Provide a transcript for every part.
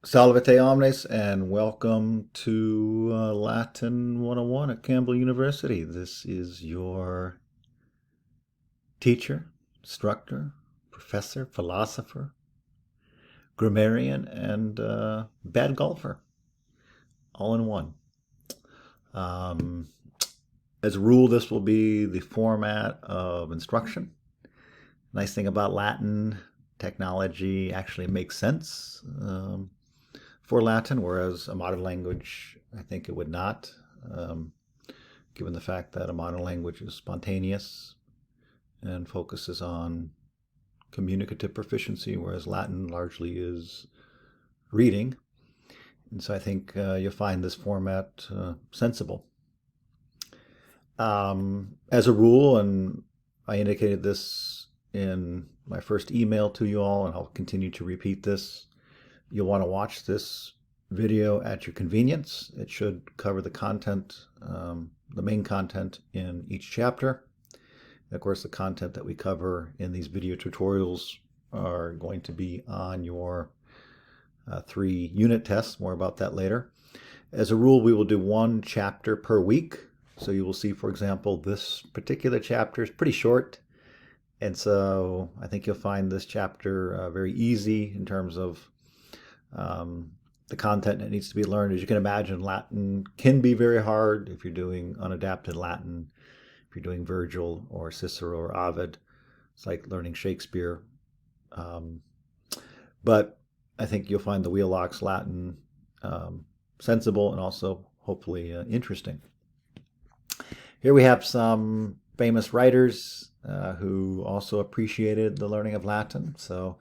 Salvete omnes, and welcome to Latin 101 at Campbell University. This is your teacher, instructor, professor, philosopher, grammarian, and bad golfer, all in one. Um, as a rule, this will be the format of instruction. Nice thing about Latin, technology actually makes sense. For Latin, whereas a modern language, I think it would not, um, given the fact that a modern language is spontaneous and focuses on communicative proficiency, whereas Latin largely is reading. And so I think you'll find this format sensible. As a rule, and I indicated this in my first email to you all, and I'll continue to repeat this, you'll want to watch this video at your convenience. It should cover the content, the main content in each chapter. And of course, the content that we cover in these video tutorials are going to be on your 3 unit tests. More about that later. As a rule, we will do 1 chapter per week. So you will see, for example, this particular chapter is pretty short. And so I think you'll find this chapter very easy in terms of the content that needs to be learned. As you can imagine, Latin can be very hard if you're doing unadapted Latin, if you're doing Virgil or Cicero or Ovid. It's like learning Shakespeare. But I think you'll find the Wheelock's Latin sensible and also hopefully interesting. Here we have some famous writers who also appreciated the learning of Latin. So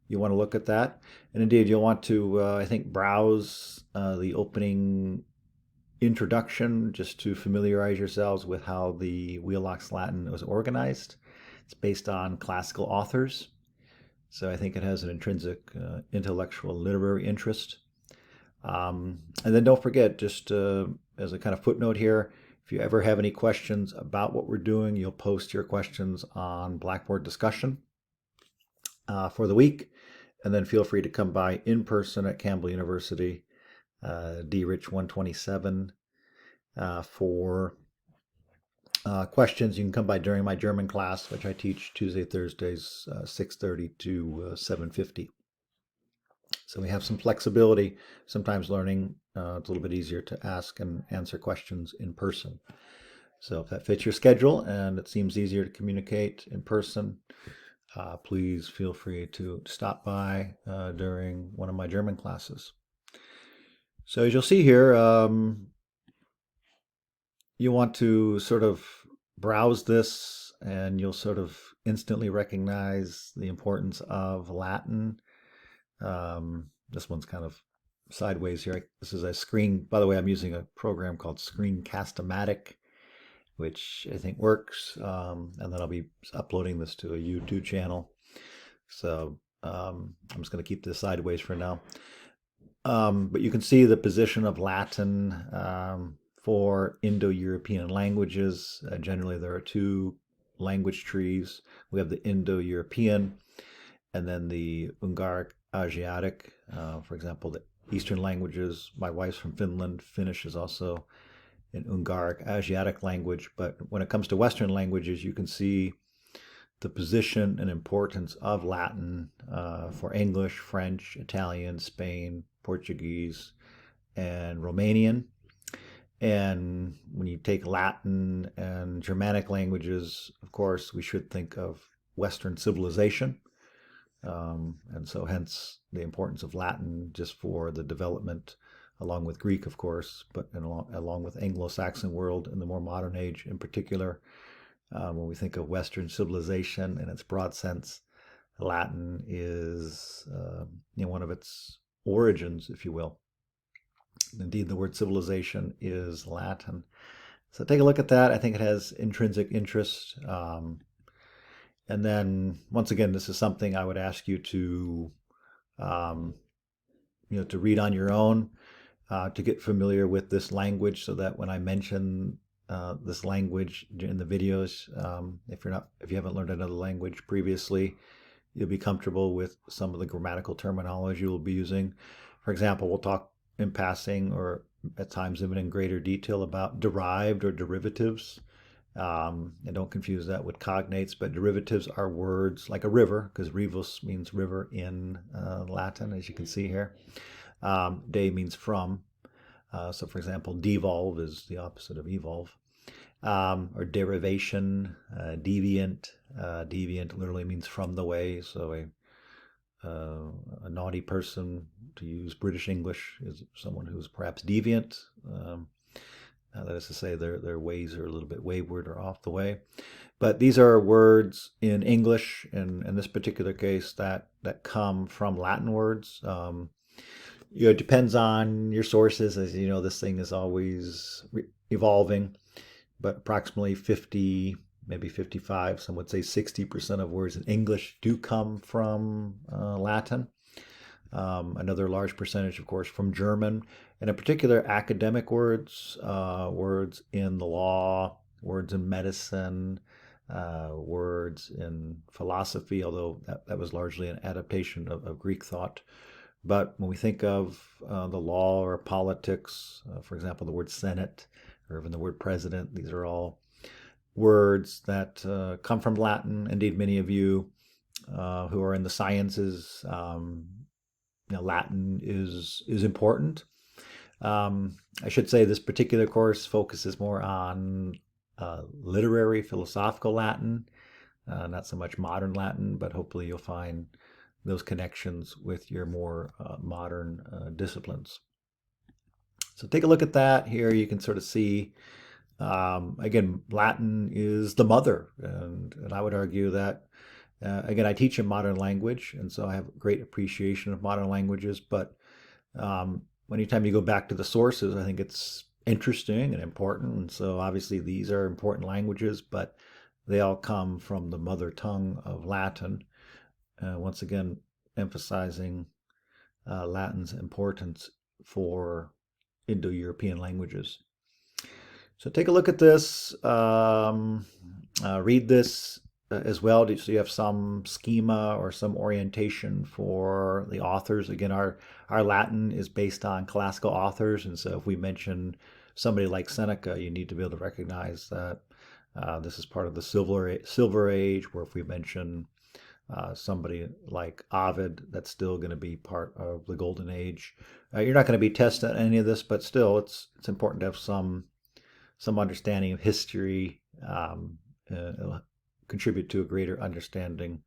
you want to look at that. And indeed, you'll want to, I think, browse the opening introduction just to familiarize yourselves with how the Wheelock's Latin was organized. It's based on classical authors. So I think it has an intrinsic intellectual literary interest. And then don't forget, just as a kind of footnote here, if you ever have any questions about what we're doing, you'll post your questions on Blackboard discussion for the week. And then feel free to come by in person at Campbell University, D. Rich 127, for questions. You can come by during my German class, which I teach Tuesday, Thursdays, 6:30 to 7:50. So we have some flexibility. Sometimes learning, it's a little bit easier to ask and answer questions in person. So if that fits your schedule and it seems easier to communicate in person, please feel free to stop by during one of my German classes. So as you'll see here, you want to sort of browse this and you'll sort of instantly recognize the importance of Latin. This one's kind of sideways here. This is a screen. By the way, I'm using a program called Screencast-O-Matic, which I think works. And then I'll be uploading this to a YouTube channel. So I'm just going to keep this sideways for now. But you can see the position of Latin for Indo-European languages. Generally, there are 2 language trees. We have the Indo-European and then the Ungaric Asiatic. For example, the Eastern languages. My wife's from Finland. Finnish is also an Ungaric Asiatic language. But when it comes to Western languages, you can see the position and importance of Latin for English, French, Italian, Spain, Portuguese, and Romanian. And when you take Latin and Germanic languages, of course, we should think of Western civilization. And so hence the importance of Latin just for the development, along with Greek, of course, but along with Anglo-Saxon world in the more modern age in particular. When we think of Western civilization in its broad sense, Latin is one of its origins, if you will. Indeed, the word civilization is Latin. So take a look at that. I think it has intrinsic interest. And then, once again, this is something I would ask you to, to read on your own, to get familiar with this language, so that when I mention this language in the videos, if you haven't learned another language previously, you'll be comfortable with some of the grammatical terminology we'll be using. For example, we'll talk in passing or at times even in greater detail about derived or derivatives. And don't confuse that with cognates, but derivatives are words like a river, because rivus means river in Latin, as you can see here. De means from. So, for example, devolve is the opposite of evolve. Or derivation, deviant. Deviant literally means from the way. So, a naughty person, to use British English, is someone who's perhaps deviant. That is to say, their ways are a little bit wayward or off the way. But these are words in English, and in this particular case, that come from Latin words. It depends on your sources. As you know, this thing is always evolving, but approximately 50, maybe 55, some would say 60% of words in English do come from Latin. Another large percentage, of course, from German, and in particular academic words, words in the law, words in medicine, words in philosophy, although that was largely an adaptation of Greek thought. But when we think of the law or politics, for example, the word Senate or even the word president, these are all words that come from Latin. Indeed, many of you who are in the sciences, Latin is important. I should say this particular course focuses more on literary, philosophical Latin, not so much modern Latin, but hopefully you'll find those connections with your more modern disciplines. So take a look at that. Here you can sort of see, again, Latin is the mother, and I would argue that, again, I teach a modern language, and so I have great appreciation of modern languages, but anytime you go back to the sources, I think it's interesting and important. And so obviously these are important languages, but they all come from the mother tongue of Latin. Once again, emphasizing Latin's importance for Indo-European languages. So take a look at this, read this as well, so you have some schema or some orientation for the authors. Again, our Latin is based on classical authors, and so if we mention somebody like Seneca, you need to be able to recognize that this is part of the Silver Age, where if we mention somebody like Ovid, that's still going to be part of the Golden Age. You're not going to be tested on any of this, but still, it's important to have some understanding of history. It'll contribute to a greater understanding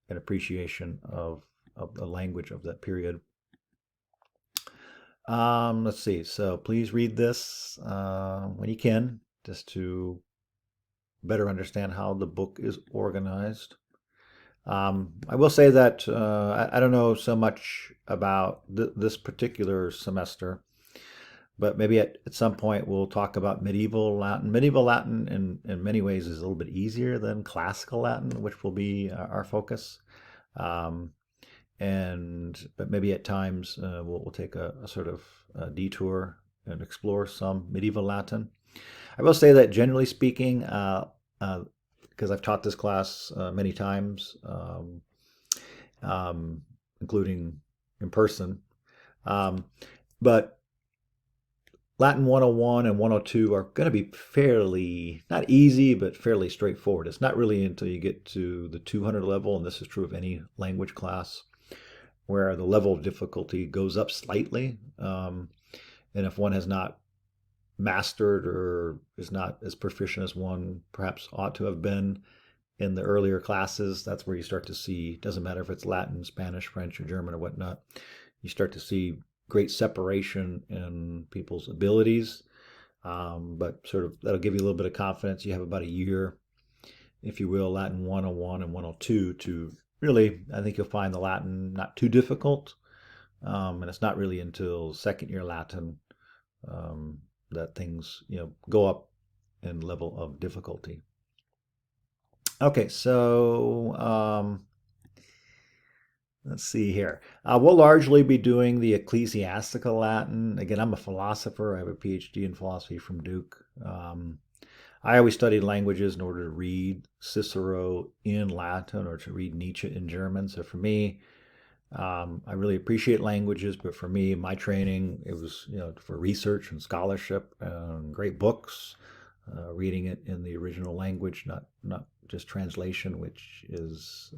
and appreciation of the language of that period. Let's see. So please read this when you can, just to better understand how the book is organized. I will say that I don't know so much about this particular semester, but maybe at some point we'll talk about medieval Latin. Medieval Latin in many ways is a little bit easier than classical Latin, which will be our focus. But maybe at times we'll take a sort of detour and explore some medieval Latin. I will say that generally speaking, because I've taught this class many times, including in person, but Latin 101 and 102 are going to be fairly, not easy, but fairly straightforward. It's not really until you get to the 200 level, and this is true of any language class, where the level of difficulty goes up slightly. And if one has not mastered or is not as proficient as one perhaps ought to have been in the earlier classes, that's where you start to see, doesn't matter if it's Latin, Spanish, French, or German, or whatnot, you start to see great separation in people's abilities, but sort of that'll give you a little bit of confidence. You have about a year, if you will, Latin 101 and 102 to really, I think you'll find the Latin not too difficult, and it's not really until second year Latin that things go up in level of difficulty. Okay, so let's see here. We'll largely be doing the ecclesiastical Latin. Again, I'm a philosopher. I have a PhD in philosophy from Duke. I always studied languages in order to read Cicero in Latin or to read Nietzsche in German. So for me, I really appreciate languages, but for me, my training, it was, for research and scholarship and great books, reading it in the original language, not just translation, which is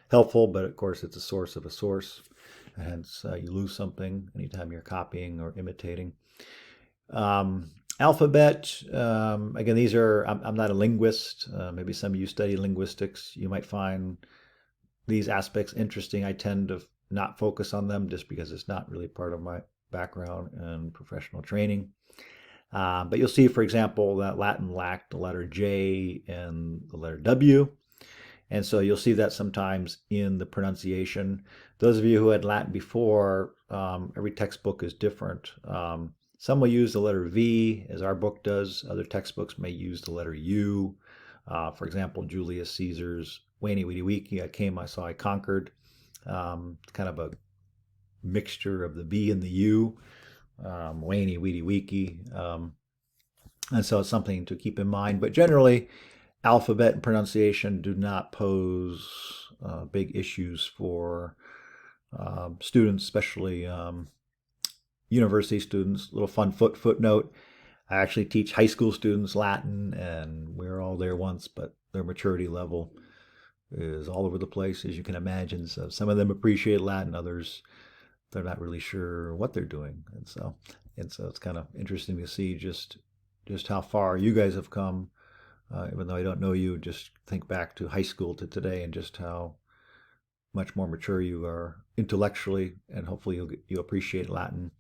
helpful, but of course it's a source of a source. Hence, you lose something anytime you're copying or imitating. Alphabet, again, these are, I'm not a linguist. Maybe some of you study linguistics. You might find these aspects interesting. I tend to not focus on them just because it's not really part of my background and professional training. But you'll see, for example, that Latin lacked the letter J and the letter W. And so you'll see that sometimes in the pronunciation. Those of you who had Latin before, every textbook is different. Some will use the letter V, as our book does. Other textbooks may use the letter U. For example, Julius Caesar's Wayne Weedy Wiki, I came, I saw, I conquered. Kind of a mixture of the V and the U. Wayne Weedy Wiki. And so it's something to keep in mind. But generally, alphabet and pronunciation do not pose big issues for students, especially university students. Little fun footnote. I actually teach high school students Latin, and we were all there once, but their maturity level is all over the place, as you can imagine. So some of them appreciate Latin, others, they're not really sure what they're doing. And so it's kind of interesting to see just how far you guys have come. Even though I don't know you, just think back to high school to today and just how much more mature you are intellectually, and hopefully you'll appreciate Latin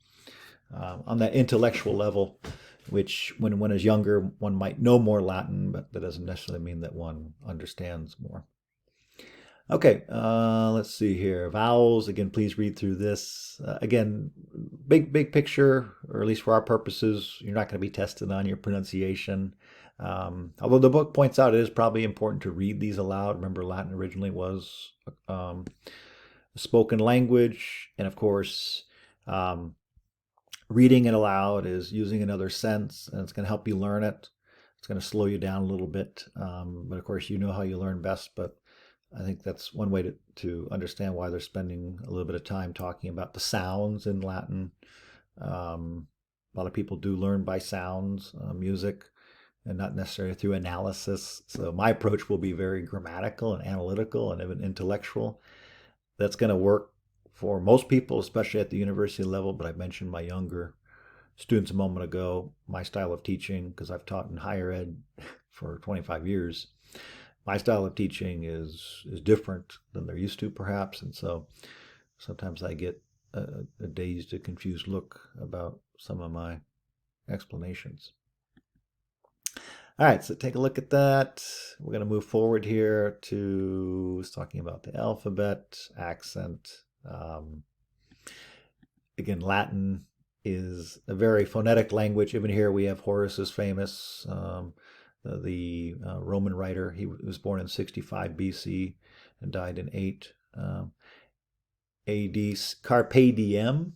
on that intellectual level, which when one is younger, one might know more Latin, but that doesn't necessarily mean that one understands more. Okay, let's see here. Vowels, again, please read through this. Again, big picture, or at least for our purposes, you're not going to be tested on your pronunciation. Although the book points out it is probably important to read these aloud. Remember, Latin originally was a spoken language, and of course, reading it aloud is using another sense, and it's going to help you learn it. It's going to slow you down a little bit, but of course, you know how you learn best. But I think that's one way to understand why they're spending a little bit of time talking about the sounds in Latin. A lot of people do learn by sounds, music, and not necessarily through analysis. So my approach will be very grammatical and analytical and even intellectual. That's going to work for most people, especially at the university level. But I mentioned my younger students a moment ago, my style of teaching, because I've taught in higher ed for 25 years. My style of teaching is different than they're used to, perhaps, and so sometimes I get a dazed, a confused look about some of my explanations. All right, so take a look at that. We're going to move forward here to talking about the alphabet, accent. Again, Latin is a very phonetic language. Even here we have Horace's famous the Roman writer. He was born in 65 BC and died in 8 AD. Carpe diem,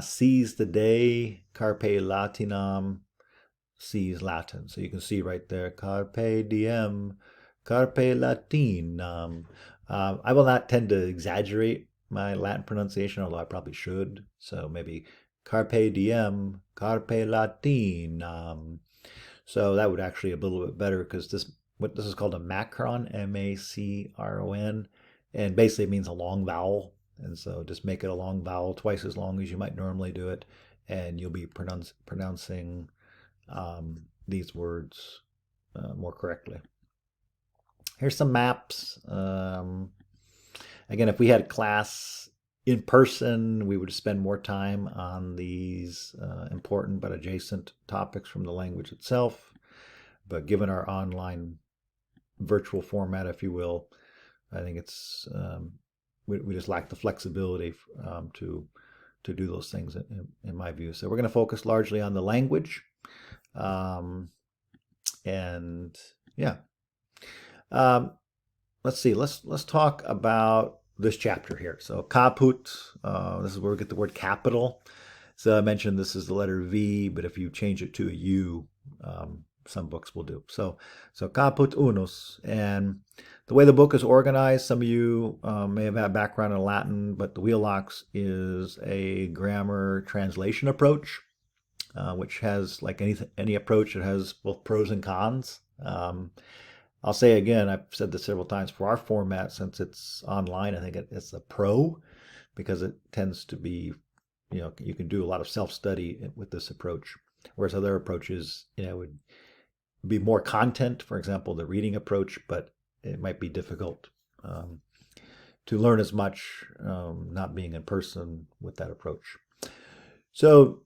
seize the day. Carpe Latinam, seize Latin. So you can see right there, Carpe diem, Carpe Latinam. I will not tend to exaggerate my Latin pronunciation, although I probably should. So maybe Carpe diem, Carpe Latinam. So that would actually be a little bit better, because this is called a macron, macron, and basically it means a long vowel. And so just make it a long vowel, twice as long as you might normally do it, and you'll be pronouncing these words more correctly. Here's some maps. Again, if we had a class in person, we would spend more time on these important but adjacent topics from the language itself. But given our online virtual format, if you will, I think it's we just lack the flexibility to do those things in my view. So we're going to focus largely on the language, and yeah. Let's see. Let's talk about this chapter here. So caput, this is where we get the word capital. So I mentioned this is the letter V, but if you change it to a U, some books will do. So caput unus. And the way the book is organized, some of you may have had background in Latin, but the Wheelock is a grammar translation approach, which has, like any approach, it has both pros and cons. I'll say again, I've said this several times, for our format, since it's online, I think it's a pro because it tends to be, you can do a lot of self-study with this approach, whereas other approaches, would be more content, for example, the reading approach, but it might be difficult to learn as much not being in person with that approach. So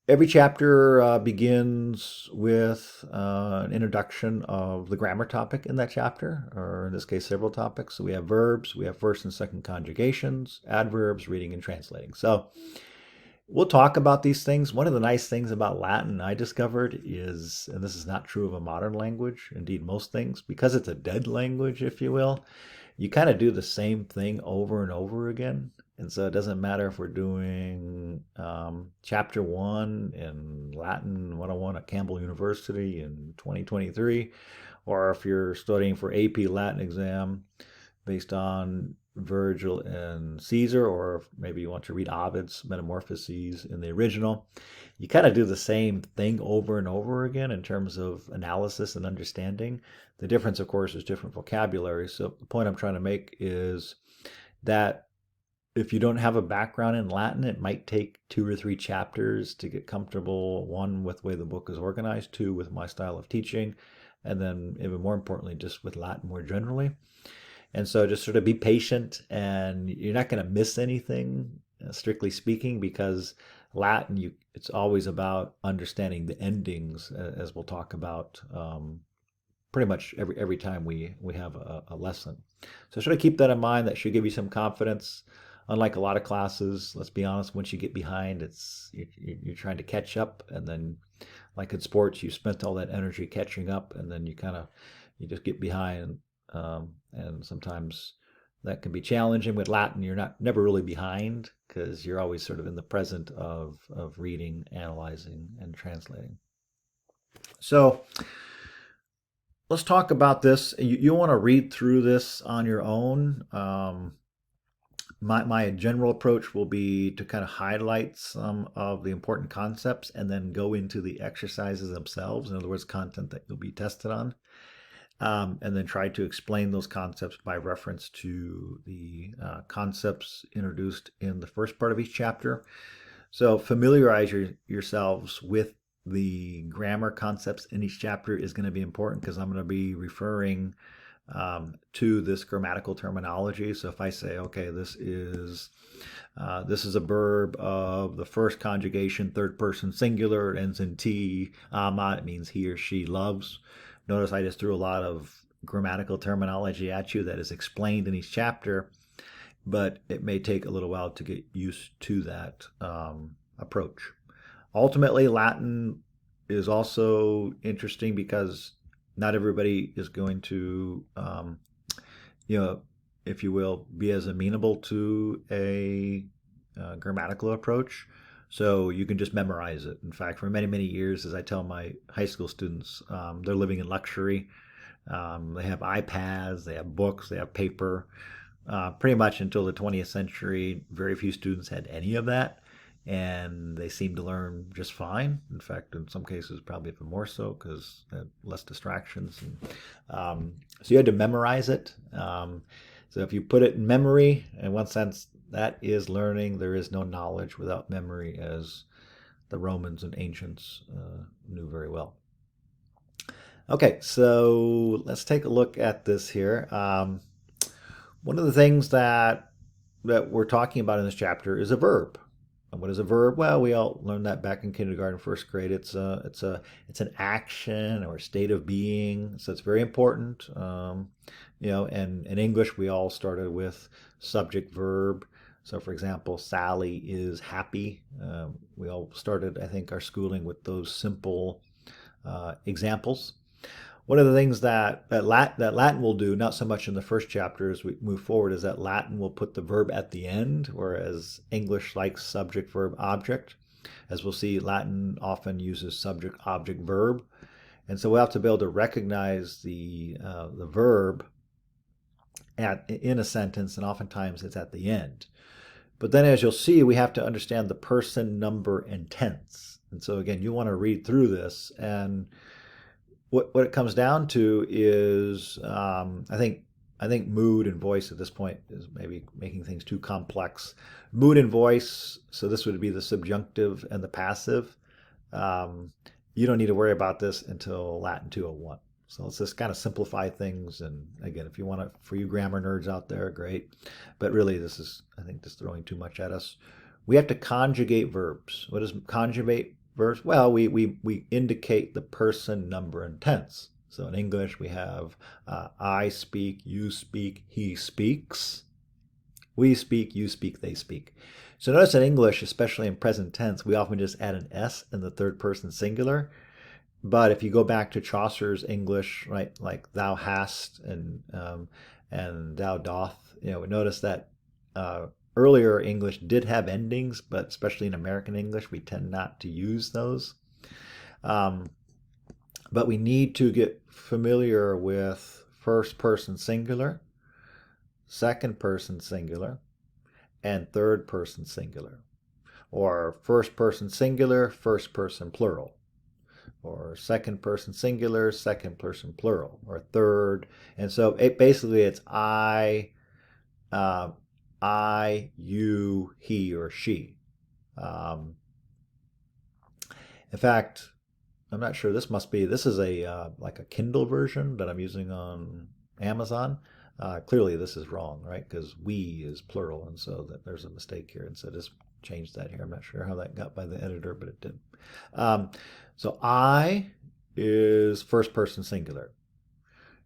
every chapter begins with an introduction of the grammar topic in that chapter, or in this case, several topics. So we have verbs, we have first and second conjugations, adverbs, reading and translating. So we'll talk about these things. One of the nice things about Latin I discovered is, and this is not true of a modern language, indeed most things, because it's a dead language, if you will, you kind of do the same thing over and over again. And so it doesn't matter if we're doing chapter 1 in Latin 101 at Campbell University in 2023, or if you're studying for AP Latin exam based on Virgil and Caesar, or maybe you want to read Ovid's Metamorphoses in the original. You kind of do the same thing over and over again in terms of analysis and understanding. The difference, of course, is different vocabulary. So the point I'm trying to make is that if you don't have a background in Latin, it might take 2 or 3 chapters to get comfortable, one, with the way the book is organized, 2, with my style of teaching, and then even more importantly, just with Latin more generally. And so just sort of be patient, and you're not going to miss anything, strictly speaking, because Latin, it's always about understanding the endings, as we'll talk about pretty much every time we have a lesson. So sort of keep that in mind. That should give you some confidence. Unlike a lot of classes, let's be honest, once you get behind, you're trying to catch up, and then like in sports, you spent all that energy catching up, and then you just get behind, and sometimes that can be challenging. With Latin, you're never really behind because you're always sort of in the present of reading, analyzing, and translating. So let's talk about this. You want to read through this on your own. My general approach will be to kind of highlight some of the important concepts and then go into the exercises themselves. In other words, content that you'll be tested on. And then try to explain those concepts by reference to the concepts introduced in the first part of each chapter. So familiarize yourselves with the grammar concepts in each chapter is going to be important because I'm going to be referring to this grammatical terminology. So if I say, okay, this is a verb of the first conjugation, third person singular, it ends in T, ama, it means he or she loves. Notice I just threw a lot of grammatical terminology at you that is explained in each chapter, but it may take a little while to get used to that approach. Ultimately, Latin is also interesting because not everybody is going to, if you will, be as amenable to a grammatical approach. So you can just memorize it. In fact, for many, many years, as I tell my high school students, they're living in luxury. They have iPads, they have books, they have paper. Pretty much until the 20th century, very few students had any of that. And they seem to learn just fine. In fact, in some cases, probably even more so because they had less distractions. And, so you had to memorize it. So if you put it in memory, in one sense, that is learning. There is no knowledge without memory, as the Romans and ancients knew very well. Okay, so let's take a look at this here. One of the things that we're talking about in this chapter is a verb. And what is a verb? Well, we all learned that back in kindergarten, first grade. It's an action or a state of being. So it's very important. And in English, we all started with subject verb. So, for example, Sally is happy. We all started, I think, our schooling with those simple examples. One of the things that Latin will do, not so much in the first chapter as we move forward, is that Latin will put the verb at the end, whereas English likes subject, verb, object. As we'll see, Latin often uses subject, object, verb. And so we have to be able to recognize the verb in a sentence, and oftentimes it's at the end. But then, as you'll see, we have to understand the person, number, and tense. And so again, you want to read through this, and what it comes down to is, I think mood and voice at this point is maybe making things too complex. Mood and voice, so this would be the subjunctive and the passive. Um, you don't need to worry about this until Latin 201. So let's just kind of simplify things. And again, if you want to, for you grammar nerds out there, great. But really, this is, I think, just throwing too much at us. We have to conjugate verbs. What does conjugate verbs? Well, we indicate the person, number, and tense. So in English, we have I speak, you speak, he speaks. We speak, you speak, they speak. So notice in English, especially in present tense, we often just add an S in the third person singular. But if you go back to Chaucer's English, right, like thou hast and thou doth, notice that earlier English did have endings, but especially in American English, we tend not to use those. But we need to get familiar with first person singular, second person singular, and third person singular, or first person singular, first person plural, or second person singular, second person plural, or third. And so basically it's I, you, he, or she. In fact, I'm not sure. This is a like a Kindle version that I'm using on Amazon. Clearly this is wrong, right? Because we is plural, and so there's a mistake here. And so just change that here. I'm not sure how that got by the editor, but it did. So I is first person singular.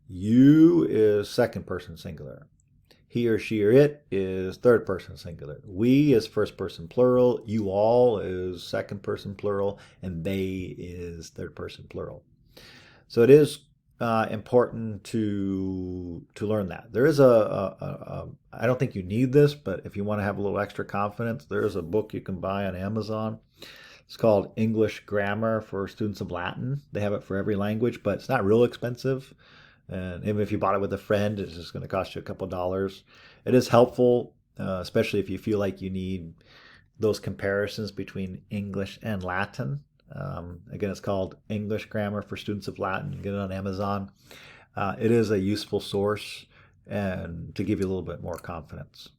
You is second person singular. He or she or it is third person singular. We is first person plural. You all is second person plural. And they is third person plural. So it is important to learn that. There is I don't think you need this, but if you want to have a little extra confidence, there is a book you can buy on Amazon. It's called English Grammar for Students of Latin. They have it for every language, but it's not real expensive. And even if you bought it with a friend, it's just going to cost you a couple dollars. It is helpful, especially if you feel like you need those comparisons between English and Latin. Again, it's called English Grammar for Students of Latin. You can get it on Amazon. It is a useful source and to give you a little bit more confidence.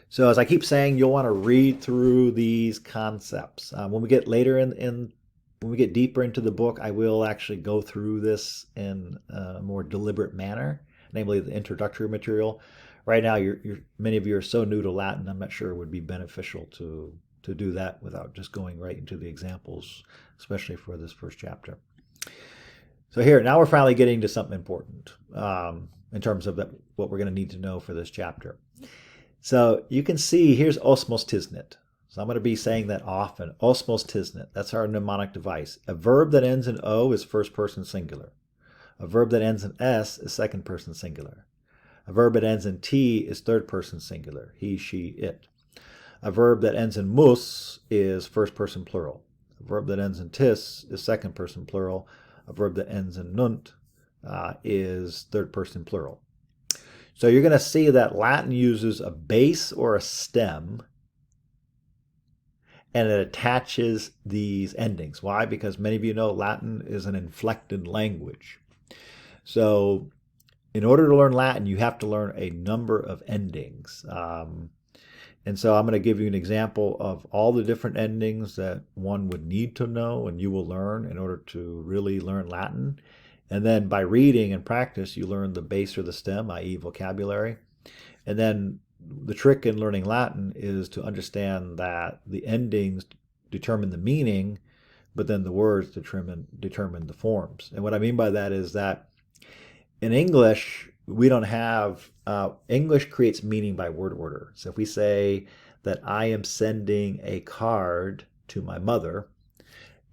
So as I keep saying, you'll want to read through these concepts. When we get later when we get deeper into the book, I will actually go through this in a more deliberate manner, namely the introductory material. Right now, many of you are so new to Latin, I'm not sure it would be beneficial to do that without just going right into the examples, especially for this first chapter. So here, now we're finally getting to something important in terms of what we're going to need to know for this chapter. So you can see here's osmos tisnit. So I'm going to be saying that often. Osmos tisnit. That's our mnemonic device. A verb that ends in O is first person singular. A verb that ends in S is second person singular. A verb that ends in T is third person singular. He, she, it. A verb that ends in mus is first person plural. A verb that ends in tis is second person plural. A verb that ends in nunt is third person plural. So you're going to see that Latin uses a base or a stem, and it attaches these endings. Why? Because many of you know Latin is an inflected language. So in order to learn Latin, you have to learn a number of endings. And so I'm going to give you an example of all the different endings that one would need to know and you will learn in order to really learn Latin. And then by reading and practice, you learn the base or the stem, i.e. vocabulary. And then the trick in learning Latin is to understand that the endings determine the meaning, but then the words determine the forms. And what I mean by that is that in English, we don't have, English creates meaning by word order. So if we say that I am sending a card to my mother,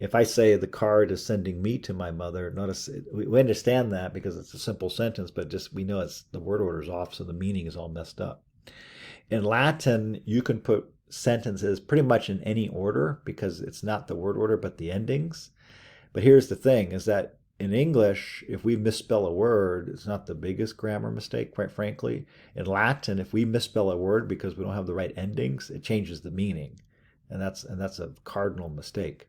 if I say the card is sending me to my mother, notice we understand that because it's a simple sentence, but just we know it's the word order is off, so the meaning is all messed up. In Latin, you can put sentences pretty much in any order because it's not the word order, but the endings. But here's the thing is that in English, if we misspell a word, it's not the biggest grammar mistake, quite frankly. In Latin, if we misspell a word because we don't have the right endings, it changes the meaning. And that's a cardinal mistake.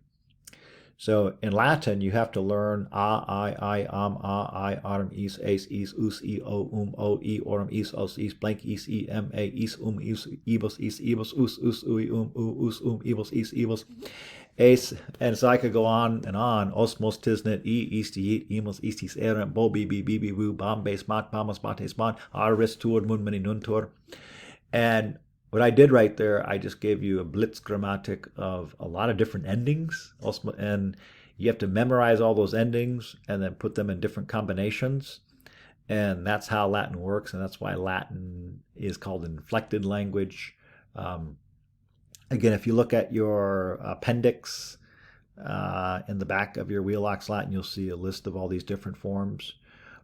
So in Latin, you have to learn I, aurum, is, us, o, e, aurum, is, blank, ibus, us, ui, us, ibus, ibus, ace. And so I could go on and on. Osmos, tisnet, east, emos, eastis, erant, bo, bibi, woo, bombe, smat, bamas, bates, man, aris, tur, mun, mani, nuntur. And what I did right there, I just gave you a blitz grammatic of a lot of different endings. And you have to memorize all those endings and then put them in different combinations. And that's how Latin works. And that's why Latin is called an inflected language. Again, if you look at your appendix in the back of your Wheelock's Latin, you'll see a list of all these different forms.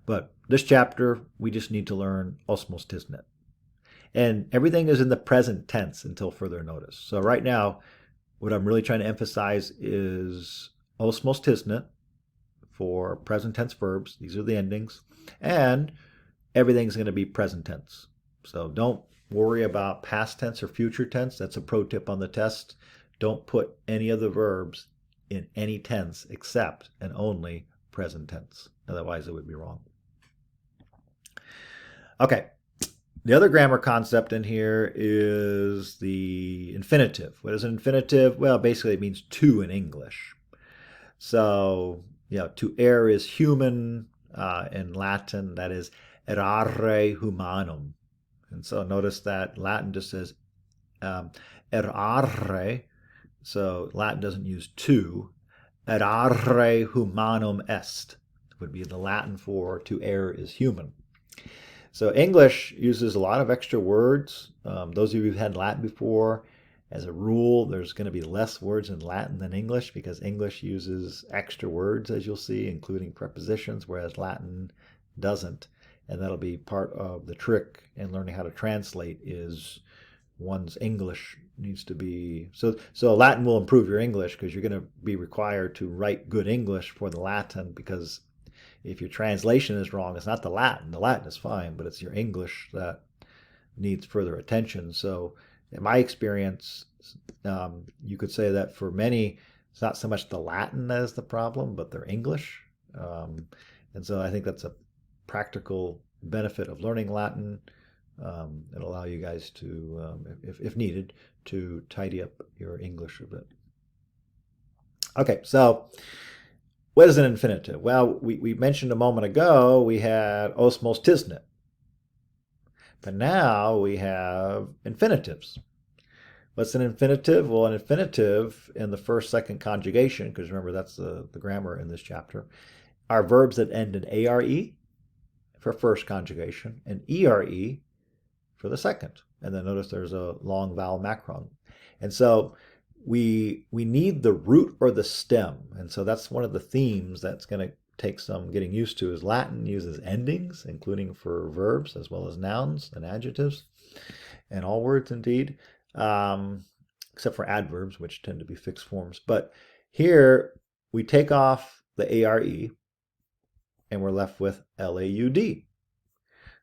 But this chapter, we just need to learn osmos tisnet. And everything is in the present tense until further notice. So right now, what I'm really trying to emphasize is osmos tisnet for present tense verbs. These are the endings. And everything's going to be present tense. So don't worry about past tense or future tense. That's a pro tip on the test. Don't put any of the verbs in any tense except and only present tense. Otherwise, it would be wrong. Okay. The other grammar concept in here is the infinitive. What is an infinitive? Well, basically it means to in English. So, to err is human in Latin. That is errare humanum. And so notice that Latin just says errare. So Latin doesn't use to. Errare humanum est would be the Latin for to err is human. So English uses a lot of extra words. Those of you who've had Latin before, as a rule, there's going to be less words in Latin than English because English uses extra words, as you'll see, including prepositions, whereas Latin doesn't. And that'll be part of the trick in learning how to translate is one's English needs to be... So Latin will improve your English because you're going to be required to write good English for the Latin because if your translation is wrong, it's not the Latin. The Latin is fine, but it's your English that needs further attention. So in my experience, you could say that for many, it's not so much the Latin that is the problem, but their English. And so I think that's a practical benefit of learning Latin. It'll allow you guys to, if needed, to tidy up your English a bit. Okay, so what is an infinitive? Well, we mentioned a moment ago we had osmos tisnet. But now we have infinitives. What's an infinitive? Well, an infinitive in the first, second conjugation, because remember that's the grammar in this chapter, are verbs that end in are for first conjugation and ere for the second. And then notice there's a long vowel macron. And so we need the root or the stem. And so that's one of the themes that's going to take some getting used to is Latin uses endings, including for verbs as well as nouns and adjectives, and all words indeed, except for adverbs, which tend to be fixed forms. But here we take off the are and we're left with laud.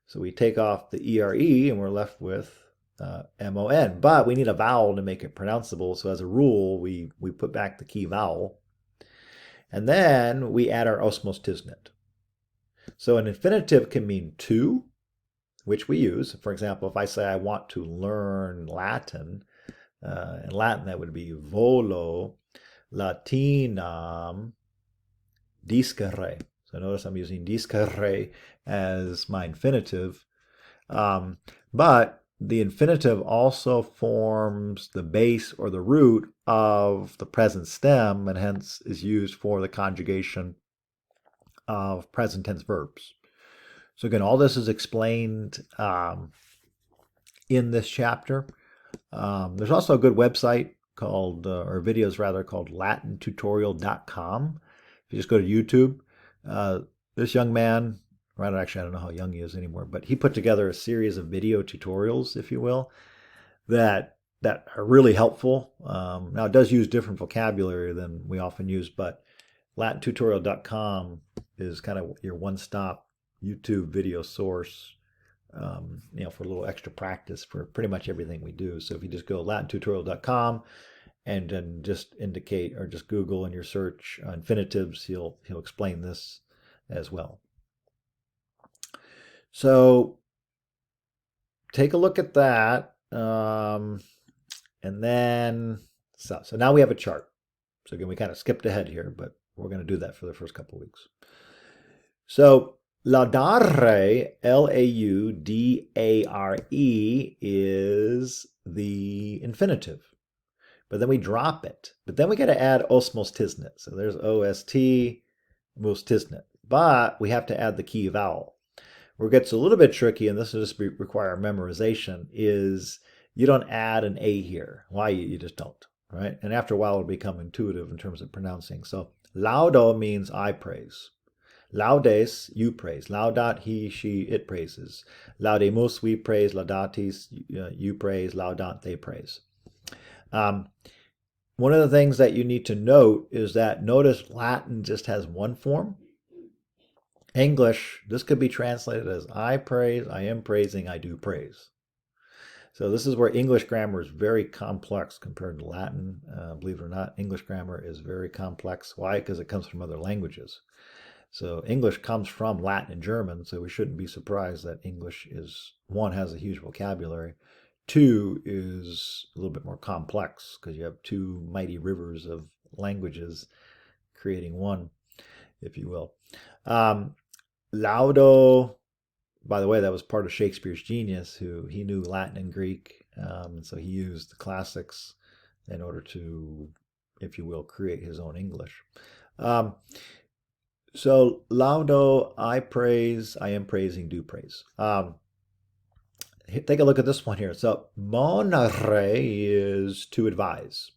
So we take off the ere and we're left with mon. But we need a vowel to make it pronounceable. So as a rule, we put back the key vowel. And then we add our osmos tisnet. So an infinitive can mean to, which we use. For example, if I say I want to learn Latin, in Latin that would be volo Latinam discere. So notice I'm using discere as my infinitive. But the infinitive also forms the base or the root of the present stem and hence is used for the conjugation of present tense verbs. So again, all this is explained in this chapter. There's also a good website called, or videos rather, called latintutorial.com. If you just go to YouTube, this young man, right, actually I don't know how young he is anymore, but he put together a series of video tutorials, if you will, that are really helpful. Now it does use different vocabulary than we often use, but LatinTutorial.com is kind of your one-stop YouTube video source, for a little extra practice for pretty much everything we do. So if you just go LatinTutorial.com and then just indicate or just Google in your search infinitives, he'll explain this as well. So take a look at that. And then, so now we have a chart. So again, we kind of skipped ahead here, but we're going to do that for the first couple of weeks. So laudare, L-A-U-D-A-R-E, is the infinitive. But then we drop it. But then we got to add osmos tisnit. So there's O-S-T, mos tisnit. But we have to add the key vowel. Where it gets a little bit tricky, and this will just require memorization, is you don't add an A here. Why? You just don't, right? And after a while, it'll become intuitive in terms of pronouncing. So laudo means I praise. Laudes, you praise. Laudat, he, she, it praises. Laudemus, we praise. Laudatis, you praise. Laudant, they praise. One of the things that you need to note is that notice Latin just has one form. English, this could be translated as I praise, I am praising, I do praise. So this is where English grammar is very complex compared to Latin. Believe it or not, English grammar is very complex. Why? Because it comes from other languages. So English comes from Latin and German, so we shouldn't be surprised that English is, one, has a huge vocabulary, two, is a little bit more complex because you have two mighty rivers of languages creating one, if you will. Laudo, by the way, that was part of Shakespeare's genius, who he knew Latin and Greek, and so he used the classics in order to, if you will, create his own English. So laudo, I praise, I am praising, do praise. Take a look at this one here. So monere is to advise.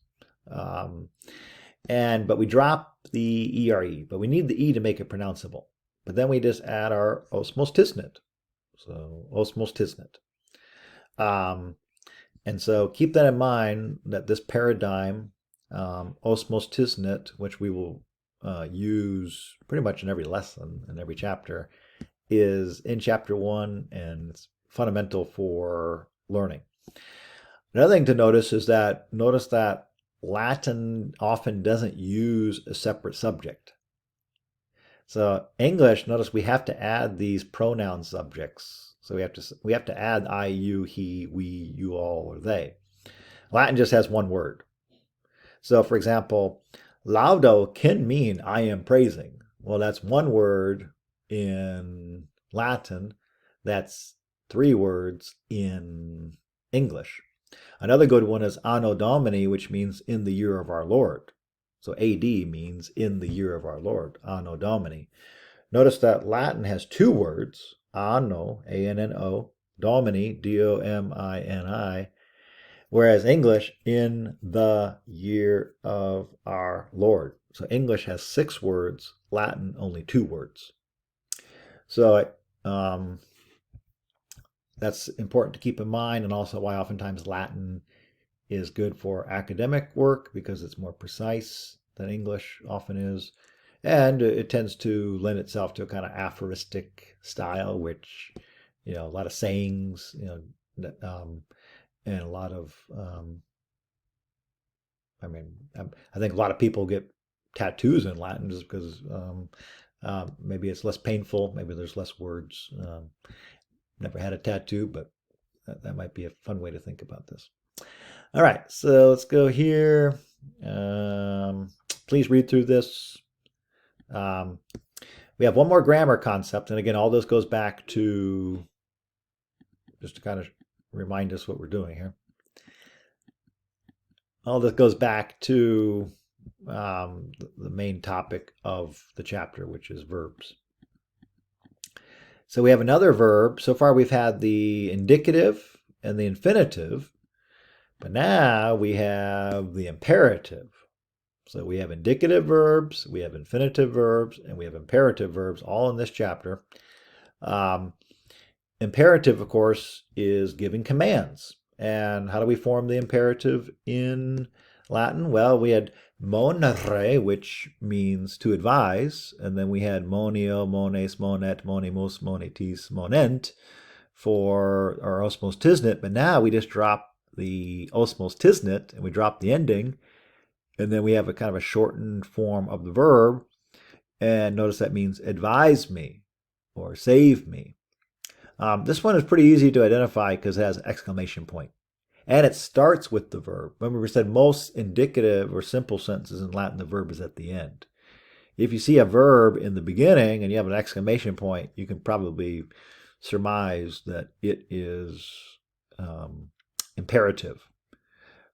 But we drop the ERE, but we need the E to make it pronounceable. But then we just add our osmos tisnit. So osmos tisnit. And so keep that in mind, that this paradigm, osmos tisnit, which we will use pretty much in every lesson, in every chapter, is in chapter 1, and it's fundamental for learning. Another thing to notice is that, notice that Latin often doesn't use a separate subject. So English, notice we have to add these pronoun subjects. So we have to add I, you, he, we, you, all, or they. Latin just has one word. So for example, laudo can mean I am praising. Well, that's one word in Latin. That's 3 words in English. Another good one is Anno Domini, which means in the year of our Lord. So AD means in the year of our Lord, Anno Domini. Notice that Latin has 2 words, anno, A-N-N-O, Domini, D-O-M-I-N-I, whereas English, in the year of our Lord. So English has 6 words, Latin only 2 words. So that's important to keep in mind, and also why oftentimes Latin is good for academic work, because it's more precise than English often is. And it tends to lend itself to a kind of aphoristic style, which, a lot of sayings, and a lot of, I think a lot of people get tattoos in Latin just because maybe it's less painful, maybe there's less words. Never had a tattoo, but that might be a fun way to think about this. All right, so let's go here. Please read through this. We have one more grammar concept, and again, all this goes back to, just to kind of remind us what we're doing here. All this goes back to the main topic of the chapter, which is verbs. So we have another verb. So far we've had the indicative and the infinitive, but now we have the imperative. So we have indicative verbs, we have infinitive verbs, and we have imperative verbs all in this chapter. Imperative, of course, is giving commands. And how do we form the imperative in Latin, well, we had monere, which means to advise, and then we had monio, mones, monet, monimus, monetis, monent for our osmos tisnit, but now we just drop the osmos tisnit and we drop the ending, and then we have a kind of a shortened form of the verb, and notice that means advise me or save me. This one is pretty easy to identify because it has an exclamation point. And it starts with the verb. Remember, we said most indicative or simple sentences in Latin, the verb is at the end. If you see a verb in the beginning and you have an exclamation point, you can probably surmise that it is imperative.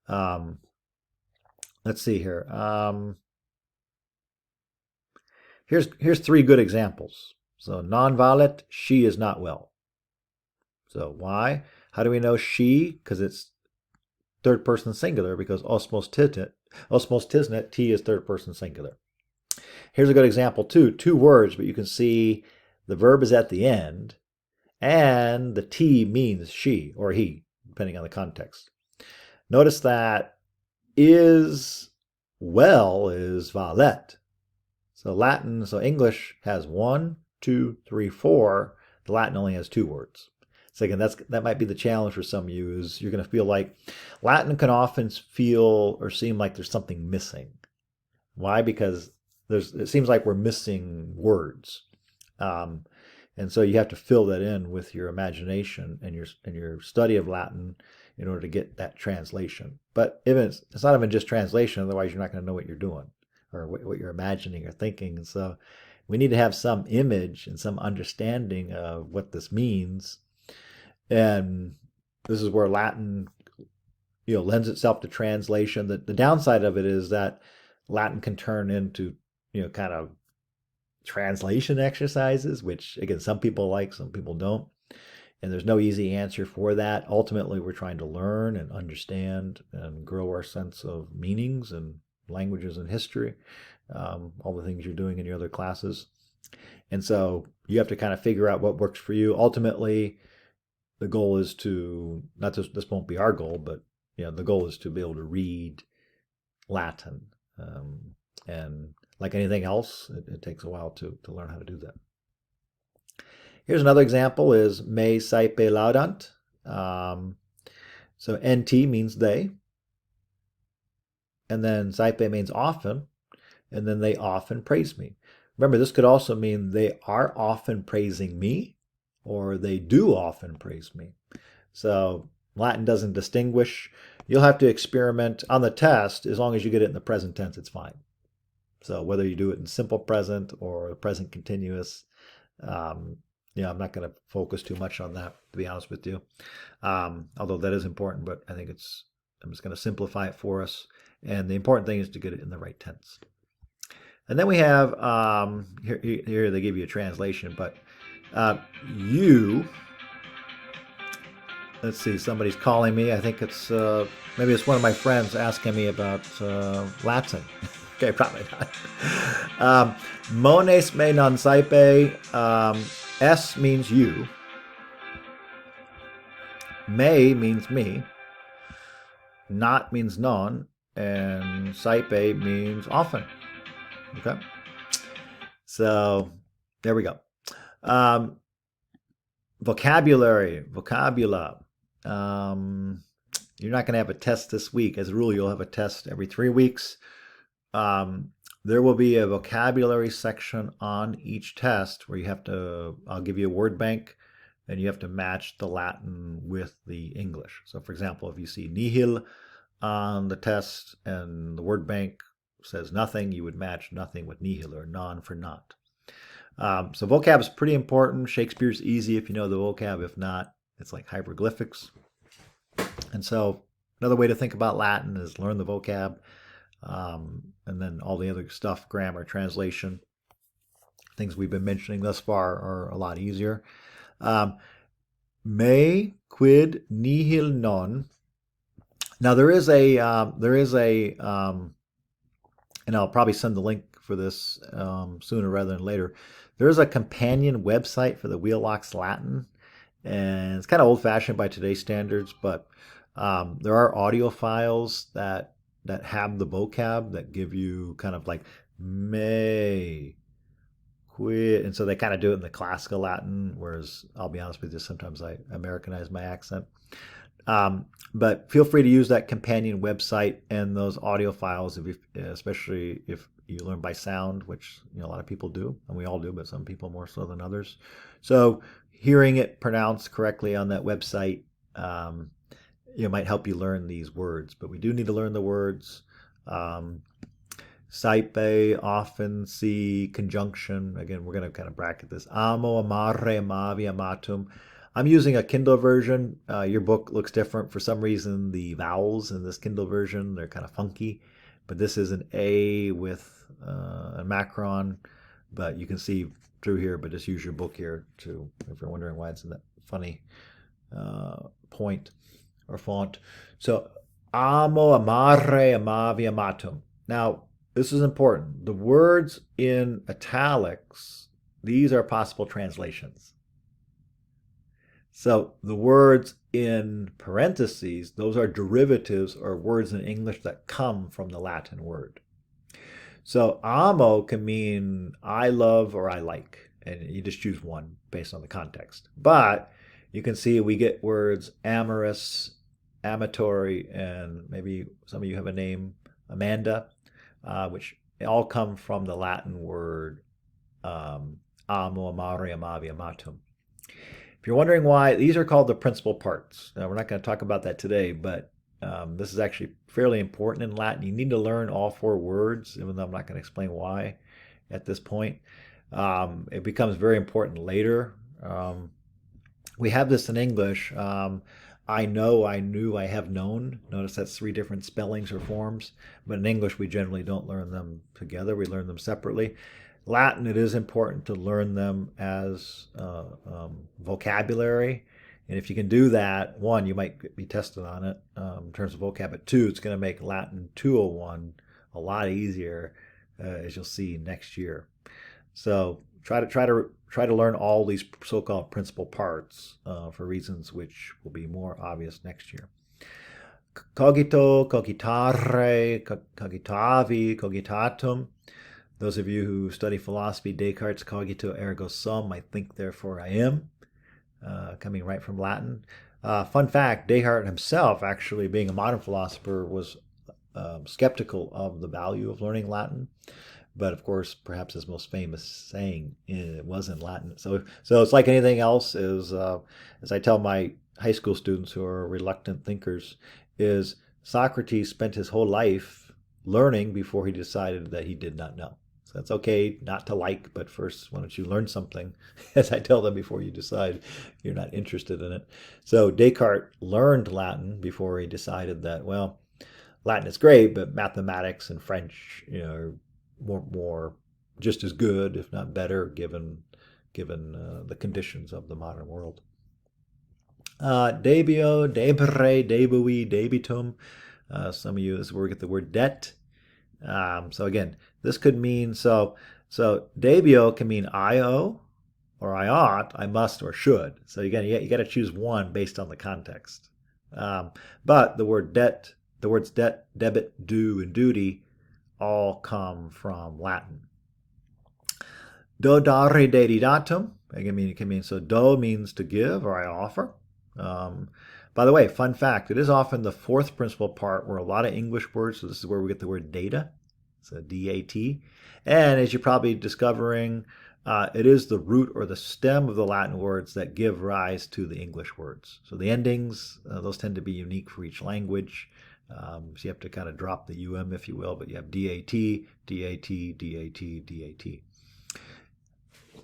Let's see here. Here's three good examples. So non valet, she is not well. So why? How do we know she? Because it's third person singular, because osmos tisnit, T is third person singular. Here's a good example too. Two words, but you can see the verb is at the end and the T means she or he, depending on the context. Notice that is well is valet. So English has 1, 2, 3, 4. The Latin only has 2 words. So again, that might be the challenge for some of you, is you're going to feel like Latin can often feel or seem like there's something missing. Why? Because it seems like we're missing words. And so you have to fill that in with your imagination and your study of Latin in order to get that translation. But it's not even just translation, otherwise you're not going to know what you're doing or what you're imagining or thinking. And so we need to have some image and some understanding of what this means. And this is where Latin, lends itself to translation. The downside of it is that Latin can turn into, kind of translation exercises, which again, some people like, some people don't. And there's no easy answer for that. Ultimately, we're trying to learn and understand and grow our sense of meanings and languages and history, all the things you're doing in your other classes. And so you have to kind of figure out what works for you. Ultimately, the goal is to, not just, this won't be our goal, but the goal is to be able to read Latin. And like anything else, it takes a while to learn how to do that. Here's another example is me saepe laudant. So NT means they. And then saepe means often. And then they often praise me. Remember, this could also mean they are often praising me, or they do often praise me. So Latin doesn't distinguish. You'll have to experiment on the test. As long as you get it in the present tense, it's fine. So whether you do it in simple present or present continuous, I'm not going to focus too much on that, to be honest with you. Although that is important, but I think I'm just going to simplify it for us. And the important thing is to get it in the right tense. And then we have, here they give you a translation, but you, let's see, somebody's calling me. I think it's, maybe it's one of my friends asking me about Latin. Okay, probably not. Mones me non saepe. S means you. Me means me. Not means non. And saepe means often. Okay. So there we go. Vocabulary, vocabula. You're not going to have a test this week. As a rule, you'll have a test every 3 weeks. There will be a vocabulary section on each test where I'll give you a word bank and you have to match the Latin with the English. So for example, if you see nihil on the test and the word bank says nothing, you would match nothing with nihil, or non for not. So vocab is pretty important. Shakespeare's easy if you know the vocab. If not, it's like hieroglyphics. And so another way to think about Latin is learn the vocab. And then all the other stuff, grammar, translation, things we've been mentioning thus far are a lot easier. Me quid nihil non. Now there is a, and I'll probably send the link for this sooner rather than later. There is a companion website for the Wheelock's Latin, and it's kind of old-fashioned by today's standards, but there are audio files that that have the vocab that give you kind of like may quit, and so they kind of do it in the classical Latin. Whereas I'll be honest with you, sometimes I Americanize my accent. But feel free to use that companion website and those audio files, if you, especially if you learn by sound, which a lot of people do, and we all do, but some people more so than others. So hearing it pronounced correctly on that website might help you learn these words. But we do need to learn the words. Saipe, often, see, conjunction. Again, we're going to kind of bracket this. Amo, amare, amavi, amatum. I'm using a Kindle version. Your book looks different. For some reason, the vowels in this Kindle version, they're kind of funky. But this is an A with a macron. But you can see through here, but just use your book here too, if you're wondering why it's in that funny point or font. So, amo, amare, amavi, amatum. Now, this is important. The words in italics, these are possible translations. So the words in parentheses, those are derivatives or words in English that come from the Latin word. So amo can mean I love or I like, and you just choose one based on the context. But you can see we get words amorous, amatory, and maybe some of you have a name, Amanda, which all come from the Latin word amo, amare, amavi, amatum. If you're wondering why, these are called the principal parts. Now, we're not going to talk about that today, but this is actually fairly important in Latin. You need to learn all 4 words, even though I'm not going to explain why at this point. It becomes very important later. We have this in English. I know, I knew, I have known. Notice that's 3 different spellings or forms. But in English, we generally don't learn them together. We learn them separately. Latin, it is important to learn them as vocabulary. And if you can do that, 1, you might be tested on it in terms of vocab. But 2, it's going to make Latin 201 a lot easier, as you'll see next year. So try to learn all these so-called principal parts for reasons which will be more obvious next year. Cogito, cogitare, cogitavi, cogitatum. Those of you who study philosophy, Descartes' cogito ergo sum, I think therefore I am, coming right from Latin. Fun fact, Descartes himself, actually being a modern philosopher, was skeptical of the value of learning Latin. But of course, perhaps his most famous saying it was in Latin. So it's like anything else. Is as I tell my high school students who are reluctant thinkers, is Socrates spent his whole life learning before he decided that he did not know. So it's okay not to like, but first, why don't you learn something, as I tell them, before you decide you're not interested in it. So Descartes learned Latin before he decided that, well, Latin is great, but mathematics and French, are more just as good, if not better, given the conditions of the modern world. Debio, debere, debui, debitum. Some of you, this is where we get the word debt. So again, this could mean, so debio can mean I owe, or I ought, I must, or should. So again, you got to choose one based on the context. But the word debt, the words debt, debit, due, and duty all come from Latin. Do dare dedidatum. Again, it can mean, so do means to give, or I offer. By the way, fun fact, it is often the 4th principal part where a lot of English words, so this is where we get the word data, so D-A-T. And as you're probably discovering, it is the root or the stem of the Latin words that give rise to the English words. So the endings, those tend to be unique for each language. So you have to kind of drop the UM, if you will, but you have D-A-T, D-A-T, D-A-T, D-A-T.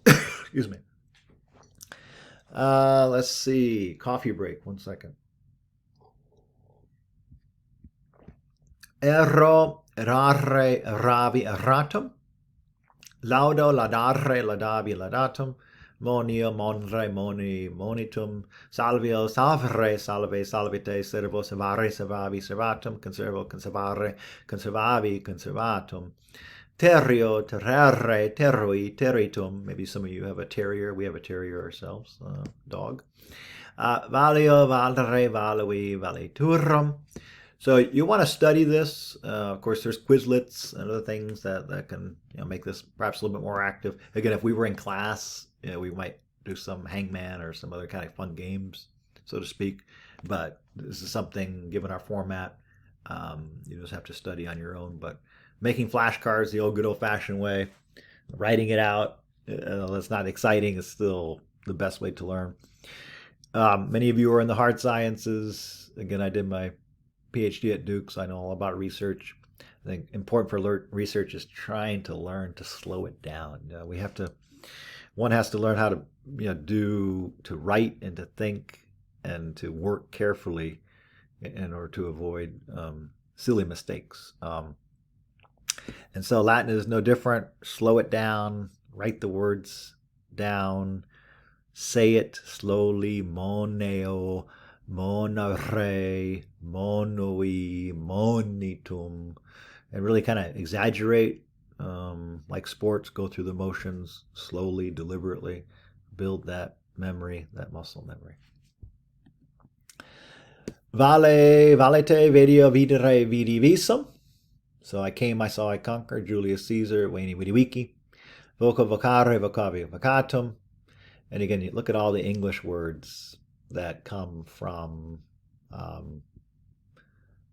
Excuse me. Let's see. Coffee break. 1 second. Erro, errare, erravi, erratum. Laudo, laudare, laudavi, laudatum. Monio, monre, moni, monitum. Salvio, salvere, salve, salvite. Servo, servare, servavi, servatum. Conservo, conservare, conservavi, conservatum. Terrio, terrere, terrui, territum. Maybe some of you have a terrier. We have a terrier ourselves, dog. Valio, valere, valui, valiturum. So you want to study this. Of course, there's Quizlets and other things that can make this perhaps a little bit more active. Again, if we were in class, we might do some hangman or some other kind of fun games, so to speak. But this is something, given our format, you just have to study on your own. But making flashcards the old good old fashioned way, writing it out, that's not exciting. It's still the best way to learn. Many of you are in the hard sciences. Again, I did my PhD at Duke, so I know all about research. I think important for research is trying to learn to slow it down. One has to learn how to to write and to think and to work carefully in order to avoid silly mistakes. And so Latin is no different. Slow it down, write the words down, say it slowly, moneo, monare, monoi, monitum, and really kind of exaggerate, like sports, go through the motions slowly, deliberately, build that memory, that muscle memory. Valete, video, videre, vidi, visum. So I came, I saw, I conquered, Julius Caesar, veni, vidi, vici, voca, vocare, vocavi, vocatum. And again, you look at all the English words that come from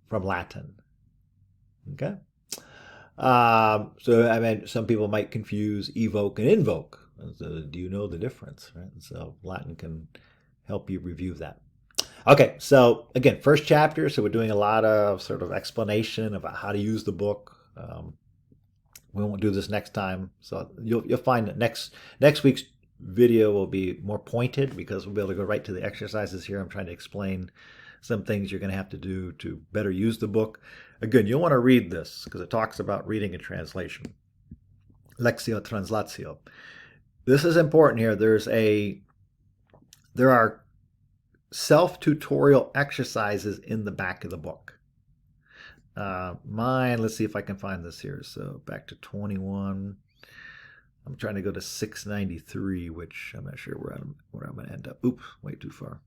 Latin. Okay. So I mean, some people might confuse evoke and invoke. So do you know the difference? Right. So Latin can help you review that. Okay, so again, first chapter. So we're doing a lot of sort of explanation about how to use the book. We won't do this next time. So you'll find that next week's video will be more pointed because we'll be able to go right to the exercises here. I'm trying to explain some things you're going to have to do to better use the book. Again, you'll want to read this because it talks about reading and translation. Lexio translatio. This is important here. There are self-tutorial exercises in the back of the book. Let's see if I can find this here. So back to 21. I'm trying to go to 693, which I'm not sure where I'm going to end up. Oops, way too far.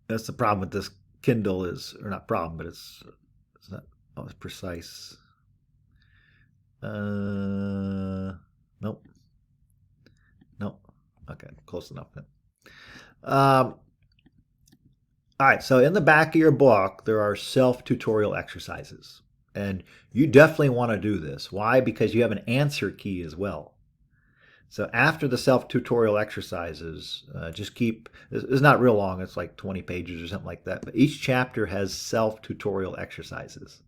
That's the problem with this Kindle or not problem, but it's not always precise. Nope. Okay, close enough then. All right, so in the back of your book, there are self-tutorial exercises. And you definitely want to do this. Why? Because you have an answer key as well. So after the self-tutorial exercises, it's not real long. It's like 20 pages or something like that. But each chapter has self-tutorial exercises.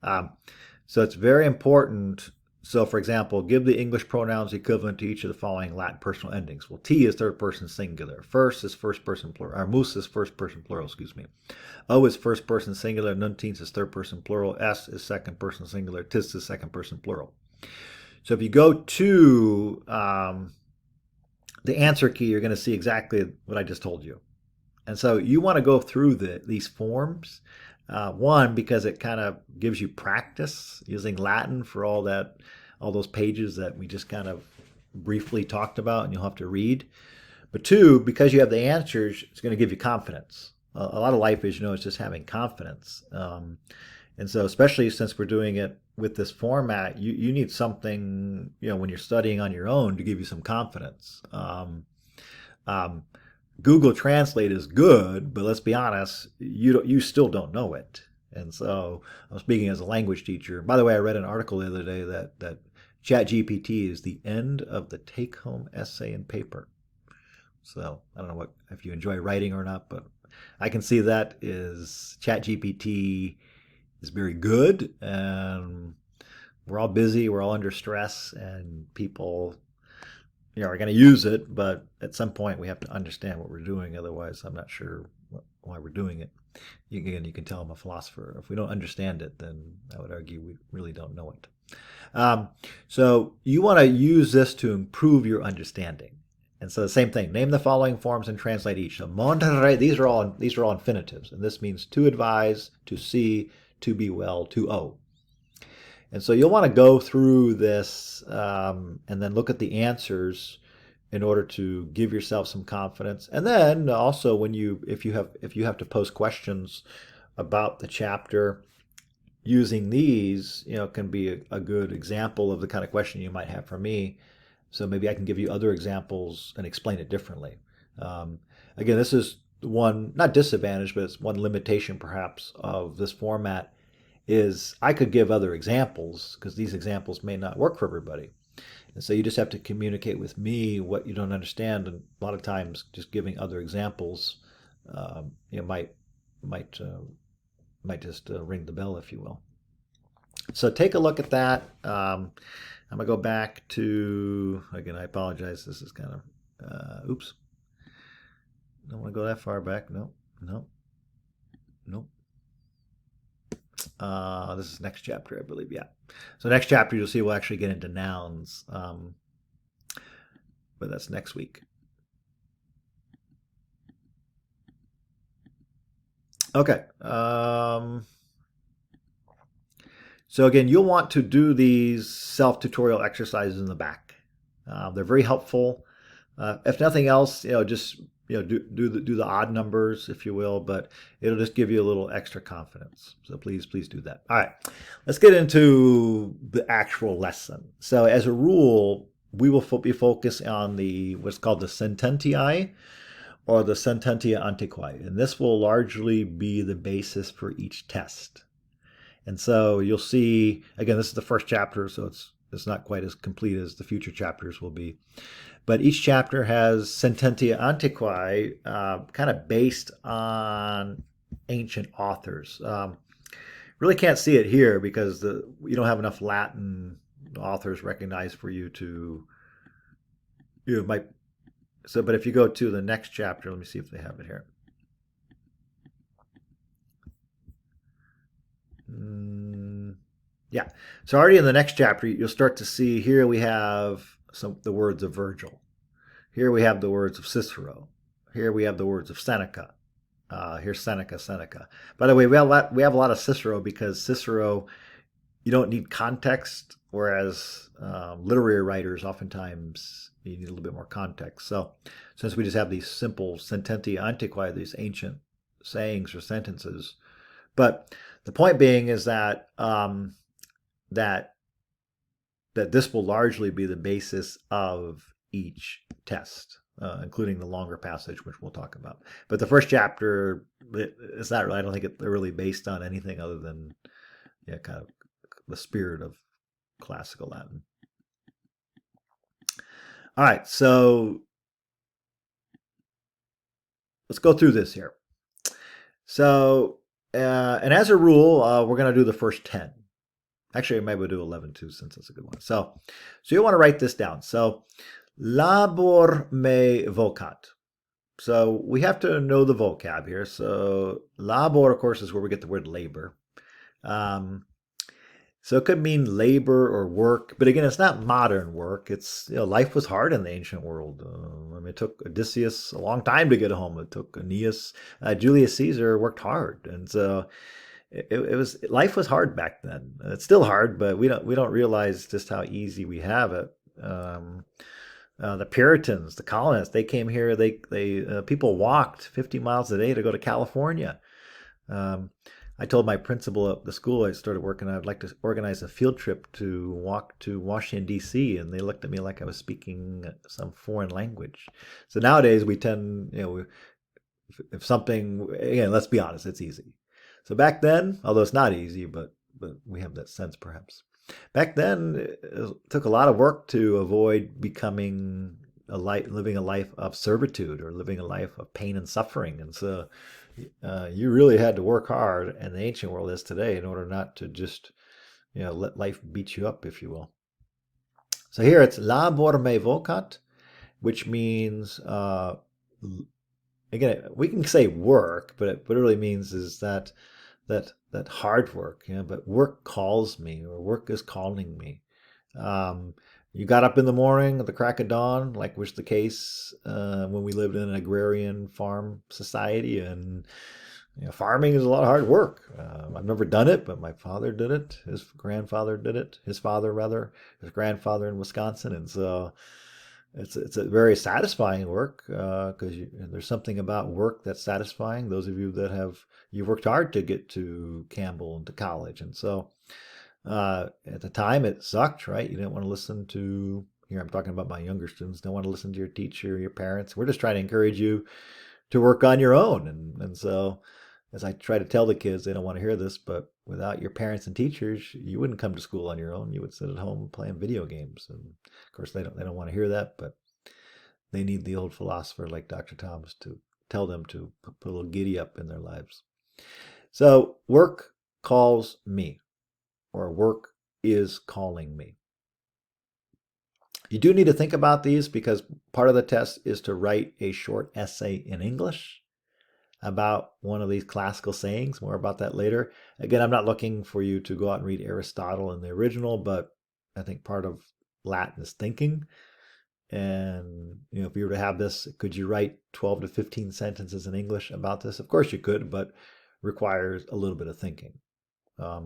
So it's very important. So for example, give the English pronouns equivalent to each of the following Latin personal endings. Well, T is third person singular. First is first person plural. Or mus is first person plural, excuse me. O is first person singular. Nuntines is third person plural. S is second person singular. Tis is second person plural. So if you go to the answer key, you're going to see exactly what I just told you. And so you want to go through these forms. One, because it kind of gives you practice using Latin for all those pages that we just kind of briefly talked about and you'll have to read. But two, because you have the answers, it's going to give you confidence. A lot of life, as you know, is just having confidence. And so especially since we're doing it with this format, you need something, when you're studying on your own to give you some confidence. Google Translate is good, but let's be honest, you still don't know it. And so I'm speaking as a language teacher. By the way, I read an article the other day that ChatGPT is the end of the take-home essay and paper. So I don't know if you enjoy writing or not, but I can see that is ChatGPT is very good, and we're all busy, we're all under stress, and people are going to use it, but at some point we have to understand what we're doing. Otherwise, I'm not sure why we're doing it. You can tell I'm a philosopher. If we don't understand it, then I would argue we really don't know it. So you want to use this to improve your understanding. And so the same thing, name the following forms and translate each. So mondere, these are all infinitives, and this means to advise, to see, to be well, to owe. And so you'll want to go through this and then look at the answers in order to give yourself some confidence. And then also if you have to post questions about the chapter using these, can be a good example of the kind of question you might have for me. So maybe I can give you other examples and explain it differently. Um, Again, this is one, not disadvantage, but it's one limitation perhaps of this format is I could give other examples because these examples may not work for everybody. And so you just have to communicate with me what you don't understand. And a lot of times just giving other examples, might might might just ring the bell, if you will. So take a look at that. I'm gonna go back to, again, I apologize. This is kind of, oops. Don't want to go that far back. No, no, no. This is next chapter, I believe. Yeah. So next chapter, you'll see we'll actually get into nouns. But that's next week. Okay. So again, you'll want to do these self-tutorial exercises in the back. They're very helpful. If nothing else, just do the odd numbers, if you will, but it'll just give you a little extra confidence. So please do that. All right, let's get into the actual lesson. So as a rule, we will be focused on what's called the sententiae or the sententia antiquae, and this will largely be the basis for each test. And so you'll see, again, this is the first chapter, so it's not quite as complete as the future chapters will be. But each chapter has sententia antiquae, kind of based on ancient authors. Really can't see it here because you don't have enough Latin authors recognized for you to, might. So, but if you go to the next chapter, let me see if they have it here. Yeah. So already in the next chapter, you'll start to see here we have the words of Virgil. Here we have the words of Cicero. Here we have the words of Seneca. Here's Seneca. By the way, we have a lot of Cicero because Cicero, you don't need context, whereas literary writers oftentimes you need a little bit more context. So since we just have these simple sententia antiquae, these ancient sayings or sentences, but the point being is that that this will largely be the basis of each test, including the longer passage, which we'll talk about. But the first chapter, it's not really, I don't think they're really based on anything other than kind of the spirit of classical Latin. All right, so let's go through this here. So, and as a rule, we're going to do the first 10. Actually, maybe we'll do 11 too, since it's a good one. So you want to write this down. So, labor me vocat. So we have to know the vocab here. So labor, of course, is where we get the word labor. So it could mean labor or work, but again, it's not modern work. It's, life was hard in the ancient world. It took Odysseus a long time to get home. It took Aeneas, Julius Caesar worked hard, and so life was hard back then. It's still hard, but we don't realize just how easy we have it. The Puritans, the colonists, they came here. People walked 50 miles a day to go to California. I told my principal at the school I started working at, I'd like to organize a field trip to walk to Washington, D.C., and they looked at me like I was speaking some foreign language. So nowadays we tend, if something, again, let's be honest, it's easy. So back then, although it's not easy, but we have that sense perhaps. Back then, it took a lot of work to avoid living a life of servitude or living a life of pain and suffering. And so you really had to work hard in the ancient world as today in order not to just, let life beat you up, if you will. So here it's labor me vocat, which means, again, we can say work, but what it really means is that hard work, but work calls me, or work is calling me. You got up in the morning at the crack of dawn, like was the case when we lived in an agrarian farm society, and farming is a lot of hard work. I've never done it, but my father did it. His grandfather did it. His father, rather, his grandfather in Wisconsin, and so It's a very satisfying work because there's something about work that's satisfying. Those of you that have you worked hard to get to Campbell and to college, and so at the time it sucked, right? You didn't want to listen to. Here I'm talking about my younger students. Don't want to listen to your teacher, your parents. We're just trying to encourage you to work on your own, and so as I try to tell the kids, they don't want to hear this, but without your parents and teachers, you wouldn't come to school on your own. You would sit at home playing video games, and of course they don't want to hear that, but they need the old philosopher like Dr. Thomas to tell them to put a little giddy up in their lives. So work calls me, or work is calling me. You do need to think about these because part of the test is to write a short essay in English about one of these classical sayings. More about that later. Again, I'm not looking for you to go out and read Aristotle in the original, but I think part of Latin is thinking. And if you were to have this, could you write 12 to 15 sentences in English about this? Of course you could, but requires a little bit of thinking. I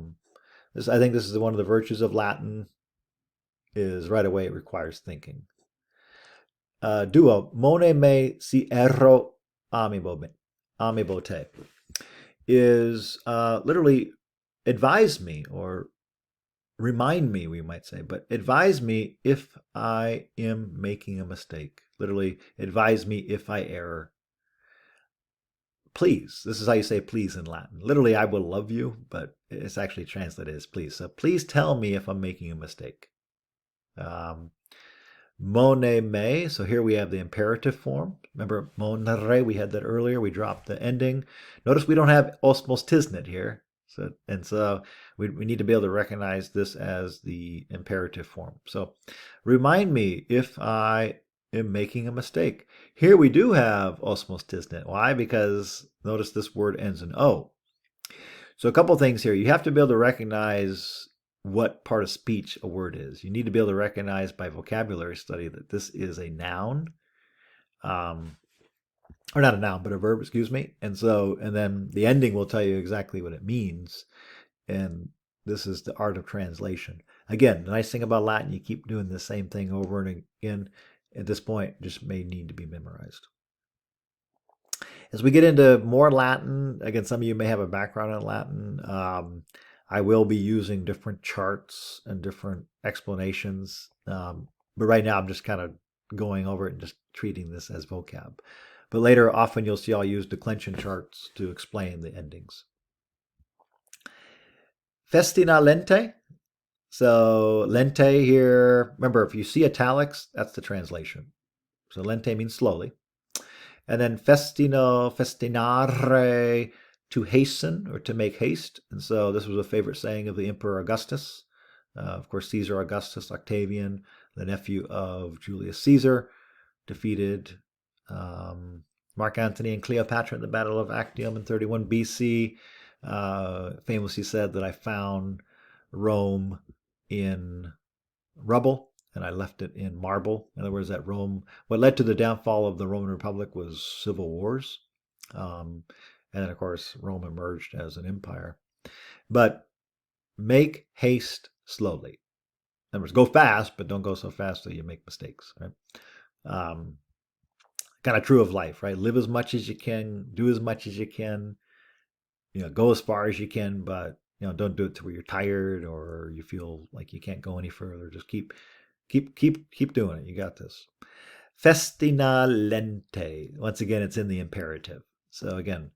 think this is one of the virtues of Latin is right away it requires thinking. Duo, mone me si erro amibo te, is literally advise me or remind me, we might say, but advise me if I am making a mistake. Literally, advise me if I err. Please. This is how you say please in Latin. Literally, I will love you, but it's actually translated as please. So please tell me if I'm making a mistake. Mone me. So here we have the imperative form. Remember, monere, we had that earlier. We dropped the ending. Notice we don't have osmos tisnit here. So we need to be able to recognize this as the imperative form. So remind me if I am making a mistake. Here we do have osmos tisnit. Why? Because notice this word ends in O. So a couple things here. You have to be able to recognize what part of speech a word is. You need to be able to recognize by vocabulary study that this is a noun. Or not a noun, but a verb, excuse me. And then the ending will tell you exactly what it means. And this is the art of translation. Again, the nice thing about Latin, you keep doing the same thing over and again. At this point, just may need to be memorized. As we get into more Latin, again, some of you may have a background in Latin. I will be using different charts and different explanations. But right now, I'm just kind of going over it and just treating this as vocab. But later, often you'll see I'll use declension charts to explain the endings. Festina lente. So lente here, remember, if you see italics, that's the translation. So lente means slowly. And then festino, festinare, to hasten or to make haste. And so this was a favorite saying of the Emperor Augustus. Of course, Caesar Augustus Octavian, the nephew of Julius Caesar, defeated Mark Antony and Cleopatra at the Battle of Actium in 31 BC. Famously said that I found Rome in rubble and I left it in marble. In other words, that Rome, what led to the downfall of the Roman Republic was civil wars. And then, of course, Rome emerged as an empire. But make haste slowly. In other words, go fast, but don't go so fast that you make mistakes. Right? Kind of true of life, right? Live as much as you can, do as much as you can, go as far as you can, but don't do it to where you're tired or you feel like you can't go any further. Just keep doing it. You got this. Festina lente. Once again, it's in the imperative. So again,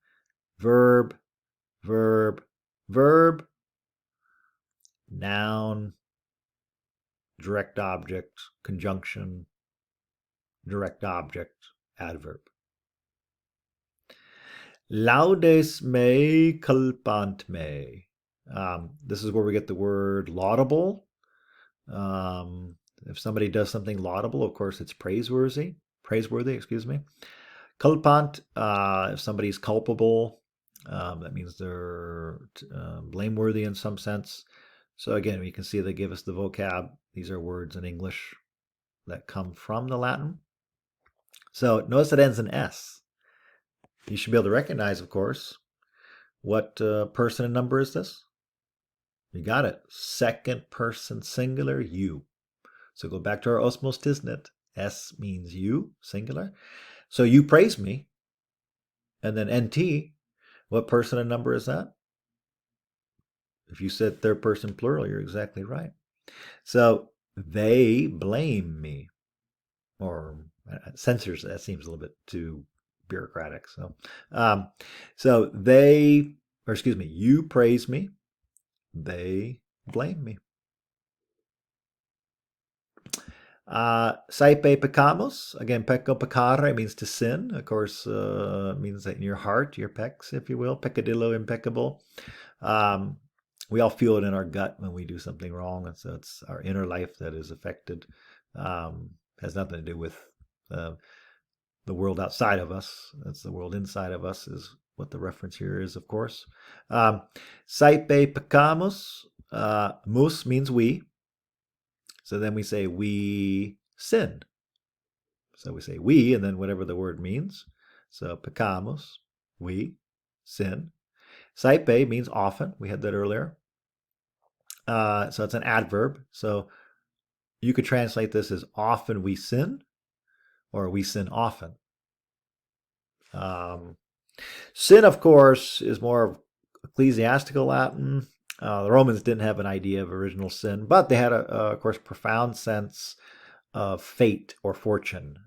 verb, verb, verb, noun, direct object, conjunction, direct object, adverb. Laudes me culpant me. This is where we get the word laudable. If somebody does something laudable, of course, it's praiseworthy. Excuse me. Culpant, if somebody's culpable, that means they're blameworthy in some sense. So again, we can see they give us the vocab. These are words in English that come from the Latin. So notice it ends in S. You should be able to recognize, of course, what person and number is this? You got it. Second person singular, you. So go back to our osmos tisnit. S means you, singular. So you praise me. And then NT, what person and number is that? If you said third person plural, you're exactly right. So they blame me, or censors. That seems a little bit too bureaucratic. Um, so they, or excuse me, you praise me. They blame me. Saipe pecamos. Again, pecco peccare means to sin. Of course, means that in your heart, your pecs, if you will. Peccadillo, impeccable. Um, we all feel it in our gut when we do something wrong, and so it's our inner life that is affected. Has nothing to do with uh, the world outside of us. That's the world inside of us is what the reference here is, of course. Saipe pecamos. Mus means we. So then we say we sin. So we say we and then whatever the word means. So pecamos, we, sin. Saipe means often. We had that earlier. So it's an adverb. So you could translate this as often we sin or we sin often. Sin, of course, is more of ecclesiastical Latin. The Romans didn't have an idea of original sin, but they had, of course, profound sense of fate or fortune.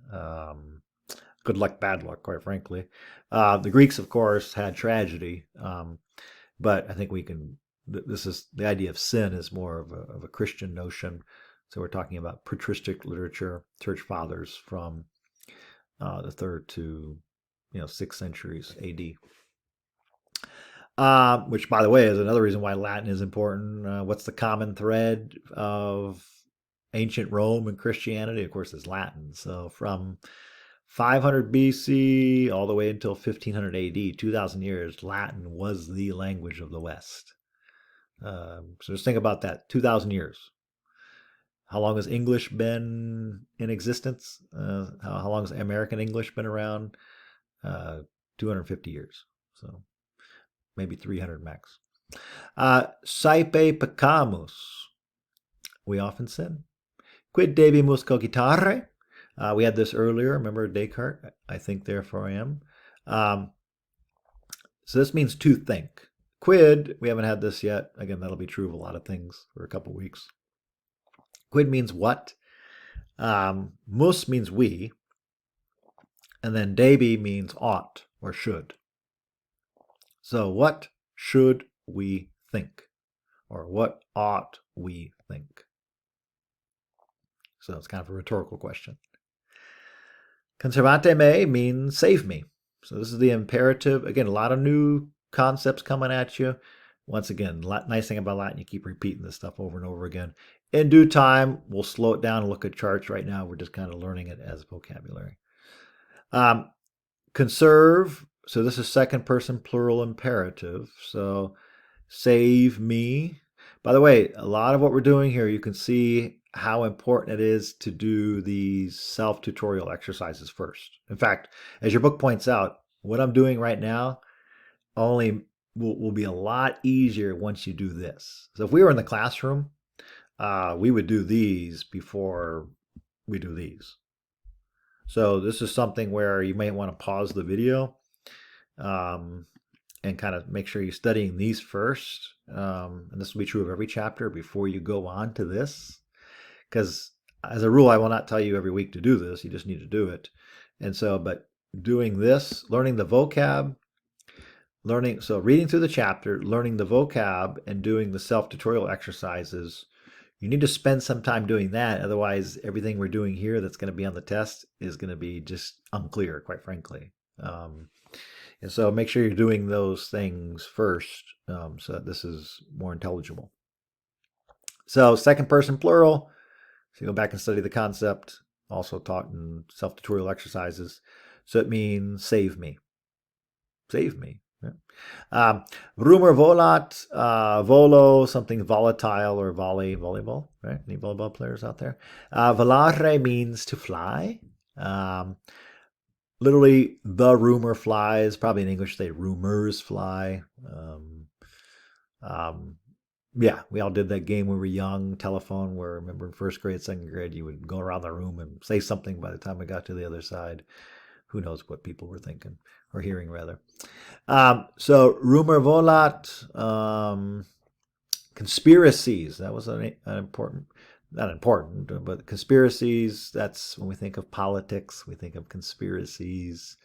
Good luck, bad luck, quite frankly. The Greeks, of course, had tragedy, but I think we can. This is the idea of sin is more of a Christian notion. So we're talking about patristic literature, church fathers from the third to 6th centuries A.D. Which, by the way, is another reason why Latin is important. What's the common thread of ancient Rome and Christianity? Of course, it's Latin. So from 500 BC all the way until 1500 AD, 2,000 years, Latin was the language of the West. So just think about that, 2,000 years. How long has English been in existence? How long has American English been around? 250 years. So maybe 300 max. Saipe peccamus. We often sin. Quid debimus cogitare? We had this earlier. Remember Descartes? I think, therefore I am. So this means to think. Quid, we haven't had this yet. Again, that'll be true of a lot of things for a couple weeks. Quid means what? Mus means we. And then debi means ought or should. So what should we think? Or what ought we think? So it's kind of a rhetorical question. Conservate me means save me. So this is the imperative. Again, a lot of new concepts coming at you. Once again, nice thing about Latin, you keep repeating this stuff over and over again. In due time, we'll slow it down and look at charts. Right now, we're just kind of learning it as vocabulary. Conserve. So this is second person plural imperative. So save me. By the way, a lot of what we're doing here, you can see how important it is to do these self-tutorial exercises first. In fact, as your book points out, what I'm doing right now only will be a lot easier once you do this. So if we were in the classroom, we would do these before we do these. So this is something where you may want to pause the video and kind of make sure you're studying these first. And this will be true of every chapter before you go on to this. Because as a rule, I will not tell you every week to do this. You just need to do it. And so, but doing this, learning the vocab, so reading through the chapter, learning the vocab, and doing the self-tutorial exercises, you need to spend some time doing that. Otherwise, everything we're doing here that's going to be on the test is going to be just unclear, quite frankly. And so make sure you're doing those things first so that this is more intelligible. So second person plural. So you go back and study the concept, also taught in self-tutorial exercises. So it means save me. Save me. Yeah. Rumor volat, volo, something volatile or volleyball, right? Any volleyball players out there? Volare means to fly. Literally, the rumor flies. Probably in English, they rumors fly. Yeah, we all did that game when we were young, telephone, where I remember in first grade, second grade, you would go around the room and say something by the time we got to the other side. Who knows what people were thinking or hearing, rather. So, rumor volat, conspiracies. That was an important, not important, but conspiracies. That's when we think of politics, we think of conspiracies,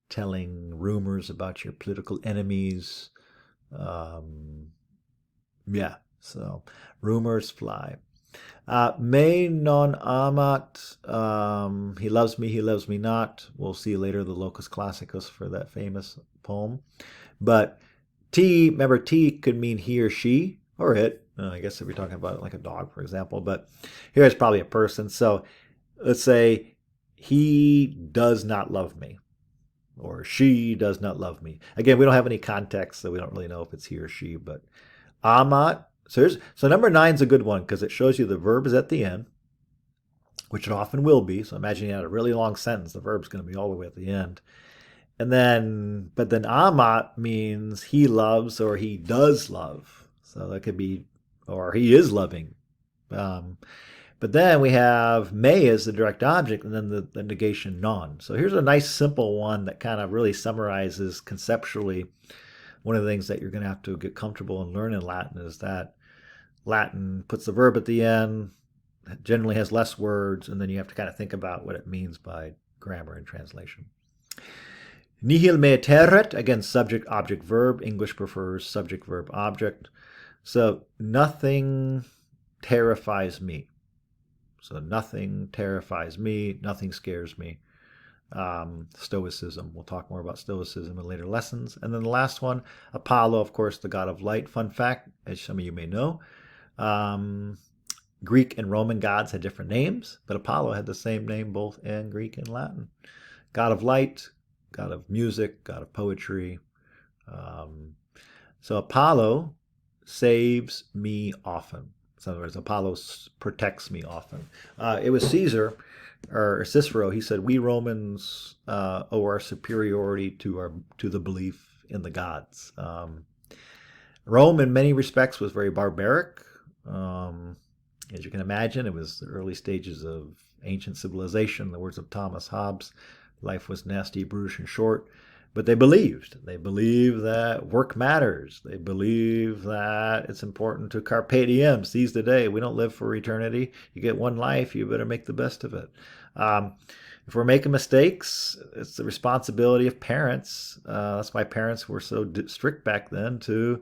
telling rumors about your political enemies. Um, yeah, so rumors fly. Me non amat. He loves me not. We'll see later the Locus Classicus for that famous poem. But T, remember, T could mean he or she or it. I guess if you're talking about like a dog, for example. But here it's probably a person. So let's say he does not love me or she does not love me. Again, we don't have any context, so we don't really know if it's he or she. But amat. So number 9 is a good one because it shows you the verb is at the end, which it often will be. So imagine you had a really long sentence. The verb's going to be all the way at the end. But then amat means he loves or he does love. So that could be, or he is loving. Um, but then we have may as the direct object and then the negation non. So here's a nice simple one that kind of really summarizes conceptually one of the things that you're going to have to get comfortable and learn in Latin is that Latin puts the verb at the end, generally has less words, and then you have to kind of think about what it means by grammar and translation. Nihil me terret, again, subject, object, verb. English prefers subject, verb, object. So nothing terrifies me. So nothing terrifies me, nothing scares me. Stoicism. We'll talk more about Stoicism in later lessons. And then the last one, Apollo, of course, the god of light. Fun fact, as some of you may know, Greek and Roman gods had different names, but Apollo had the same name both in Greek and Latin. God of light, god of music, god of poetry. So Apollo saves me often. In other words, Apollo protects me often. It was Caesar or Cicero. He said, "We Romans owe our superiority to the belief in the gods." Rome, in many respects, was very barbaric. As you can imagine, it was the early stages of ancient civilization. In the words of Thomas Hobbes, life was nasty, brutish, and short. But they believed. They believed that work matters. They believe that it's important to carpe diem, seize the day. We don't live for eternity. You get one life, you better make the best of it. If we're making mistakes, it's the responsibility of parents. That's why parents were so strict back then to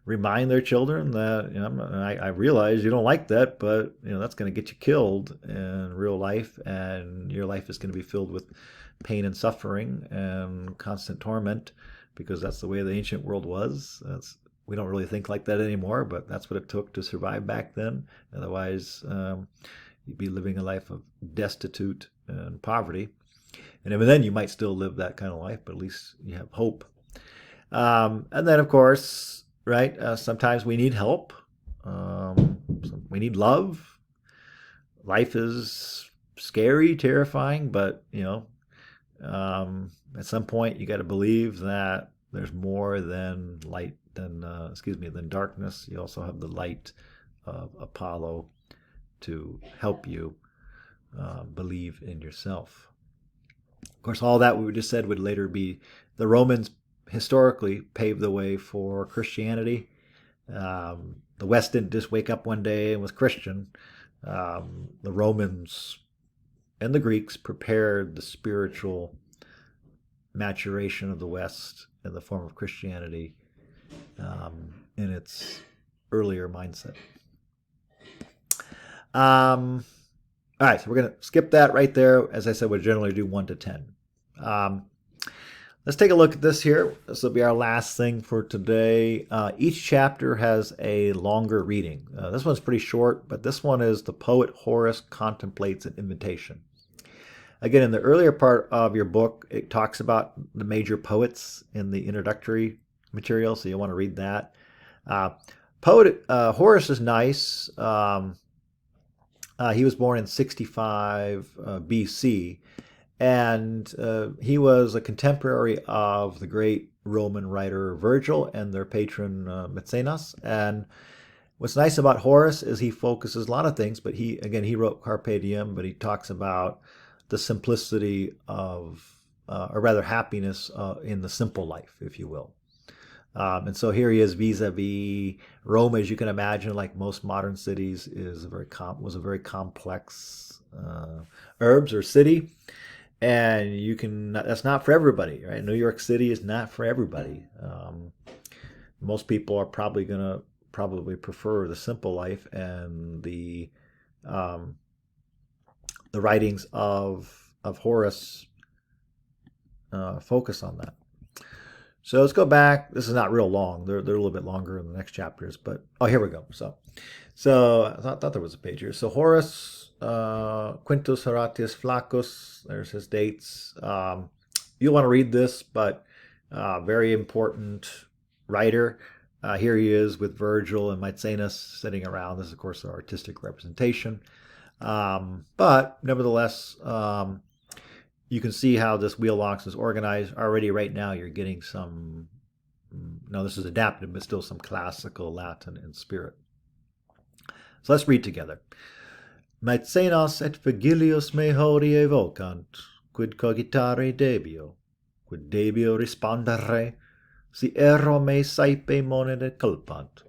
remind their children that I realize you don't like that, but that's going to get you killed in real life, and your life is going to be filled with pain and suffering and constant torment because that's the way the ancient world was. We don't really think like that anymore, but that's what it took to survive back then. Otherwise, you'd be living a life of destitute and poverty. And even then, you might still live that kind of life, but at least you have hope. And then, of course, right, sometimes we need help. We need love. Life is scary, terrifying, but, at some point you got to believe that there's more than light, than darkness. You also have the light of Apollo to help you believe in yourself. Of course, all that we just said would later be the Romans historically paved the way for Christianity. The West didn't just wake up one day and was Christian. The Romans and the Greeks prepared the spiritual maturation of the West in the form of Christianity in its earlier mindset. All right, so we're going to skip that right there. As I said, we'll generally do 1 to 10. Let's take a look at this here. This will be our last thing for today. Each chapter has a longer reading. This one's pretty short, but this one is The Poet Horace Contemplates an Invitation. Again, in the earlier part of your book, it talks about the major poets in the introductory material, so you'll want to read that. Horace is nice. He was born in 65 BC, and he was a contemporary of the great Roman writer Virgil and their patron Maecenas. And What's nice about Horace is he focuses a lot of things, but he wrote Carpe Diem, but he talks about the simplicity of, or rather happiness in the simple life, if you will. And so here he is vis-a-vis Rome, as you can imagine, like most modern cities, was a very complex urbs or city, and that's not for everybody, right? New York City is not for everybody. Most people are probably prefer the simple life, and um, the writings of Horace focus on that. So let's go back. This is not real long. They're a little bit longer in the next chapters, but oh, here we go. So I thought there was a page here. So Horace, Quintus Horatius Flaccus. There's his dates. You'll want to read this, but very important writer. Here he is with Virgil and Maecenas sitting around. This is, of course, the artistic representation. But nevertheless, you can see how this wheel locks is organized. Already right now you're getting some, now this is adapted, but still some classical Latin in spirit. So let's read together. Maecenas et Vigilius me hodie vocant, quid cogitare debio, quid debio respondere, si erro me saepe monede culpant,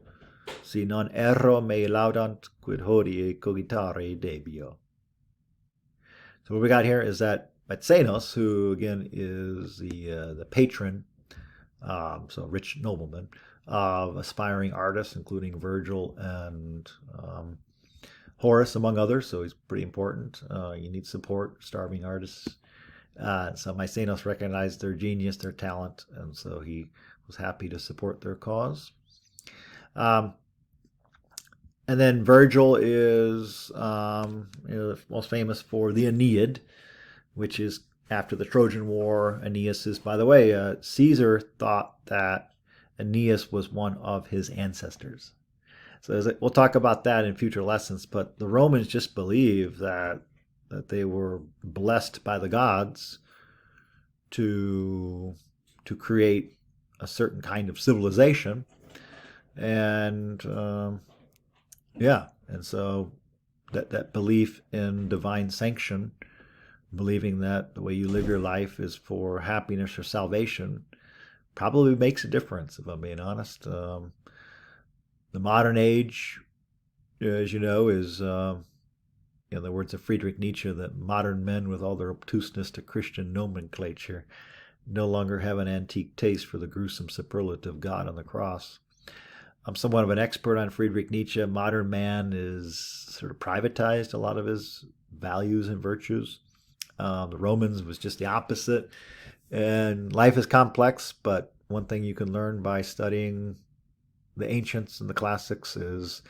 si non erro me laudant, quid hodie cogitare debio. So what we got here is that Maecenas, who again is the patron, so rich nobleman, of aspiring artists, including Virgil and Horace, among others. So he's pretty important. You need support, starving artists. So Maecenas recognized their genius, their talent, and so he was happy to support their cause. And then Virgil is most famous for the Aeneid, which is after the Trojan War. Aeneas is, by the way, Caesar thought that Aeneas was one of his ancestors. So we'll talk about that in future lessons, but the Romans just believed that they were blessed by the gods to create a certain kind of civilization. And and so that belief in divine sanction, believing that the way you live your life is for happiness or salvation, probably makes a difference, if I'm being honest. The modern age, as you know, is, in the words of Friedrich Nietzsche, that modern men, with all their obtuseness to Christian nomenclature, no longer have an antique taste for the gruesome superlative God on the cross. I'm somewhat of an expert on Friedrich Nietzsche. Modern man is sort of privatized a lot of his values and virtues. The Romans was just the opposite. And life is complex, but one thing you can learn by studying the ancients and the classics is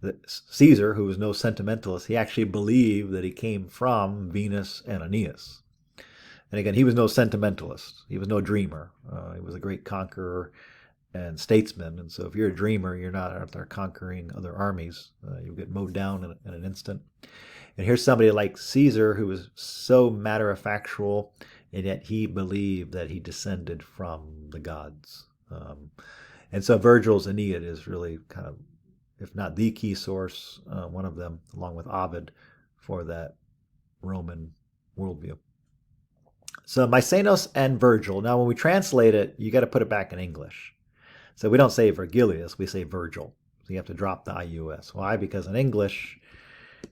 that Caesar, who was no sentimentalist, he actually believed that he came from Venus and Aeneas. And again, he was no sentimentalist. He was no dreamer. He was a great conqueror and statesman. And so if you're a dreamer, you're not out there conquering other armies. You'll get mowed down in an instant. And here's somebody like Caesar who was so matter-of-factual, and yet he believed that he descended from the gods. And so Virgil's Aeneid is really kind of, if not the key source, one of them, along with Ovid, for that Roman worldview. So Maecenas and Virgil. Now, when we translate it, you got to put it back in English. So we don't say Virgilius, we say Virgil. So you have to drop the IUS. Why? Because in English,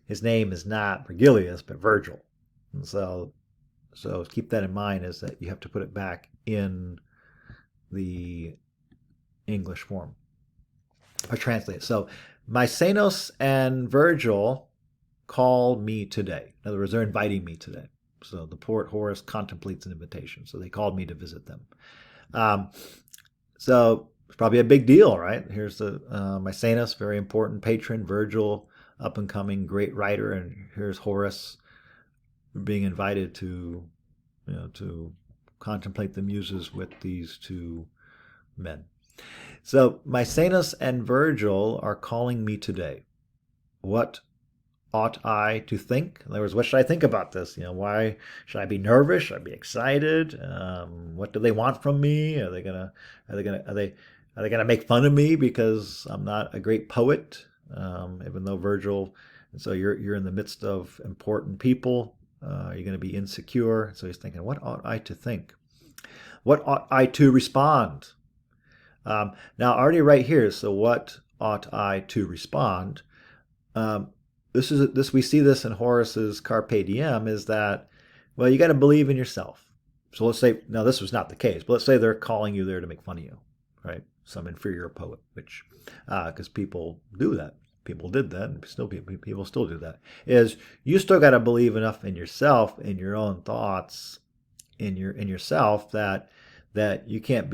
his name is not Virgilius, but Virgil. And so keep that in mind, is that you have to put it back in the English form. I translate it. So Maecenas and Virgil call me today. In other words, they're inviting me today. So the poet Horace contemplates an invitation. So they called me to visit them. So it's probably a big deal, right? Here's the Maecenas, very important patron. Virgil, up and coming great writer, and here's Horace being invited to contemplate the muses with these two men. So Maecenas and Virgil are calling me today. What ought I to think? In other words, what should I think about this? Why should I be nervous? Should I be excited? What do they want from me? Are they Are they going to make fun of me because I'm not a great poet, even though Virgil? And so you're in the midst of important people. You're going to be insecure. So he's thinking, what ought I to think? What ought I to respond? Now, already right here. So what ought I to respond? Um, this we see this in Horace's Carpe Diem is that, well, you got to believe in yourself. So let's say now this was not the case, but let's say they're calling you there to make fun of you, right? Some inferior poet, which because people do that, people did that, and still people still do that. Is you still got to believe enough in yourself, in your own thoughts, in yourself that you can't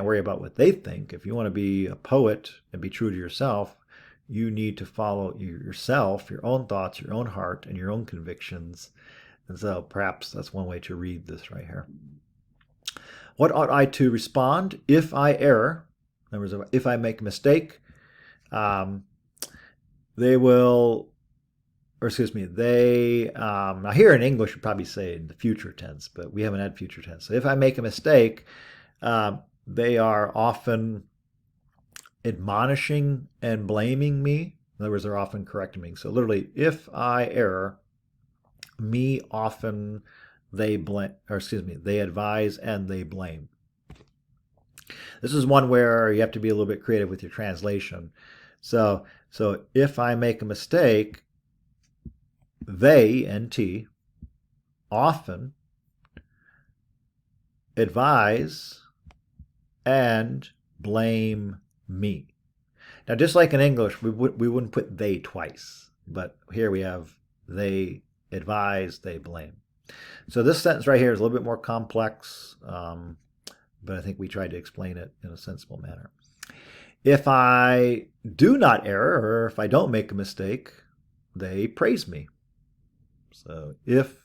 worry about what they think. If you want to be a poet and be true to yourself, you need to follow yourself, your own thoughts, your own heart, and your own convictions. And so perhaps that's one way to read this right here. What ought I to respond if I err? In other words, if I make a mistake, they will, or excuse me, they, now here in English, we probably say in the future tense, but we haven't had future tense. So if I make a mistake, they are often admonishing and blaming me. In other words, they're often correcting me. So literally, if I err, me often they blame, or excuse me, they advise and they blame. This is one where you have to be a little bit creative with your translation. So if I make a mistake, they, NT, often advise and blame me. Now, just like in English, we wouldn't put they twice, but here we have they advise, they blame. So this sentence right here is a little bit more complex, but I think we tried to explain it in a sensible manner. If I do not err, or if I don't make a mistake, they praise me. So if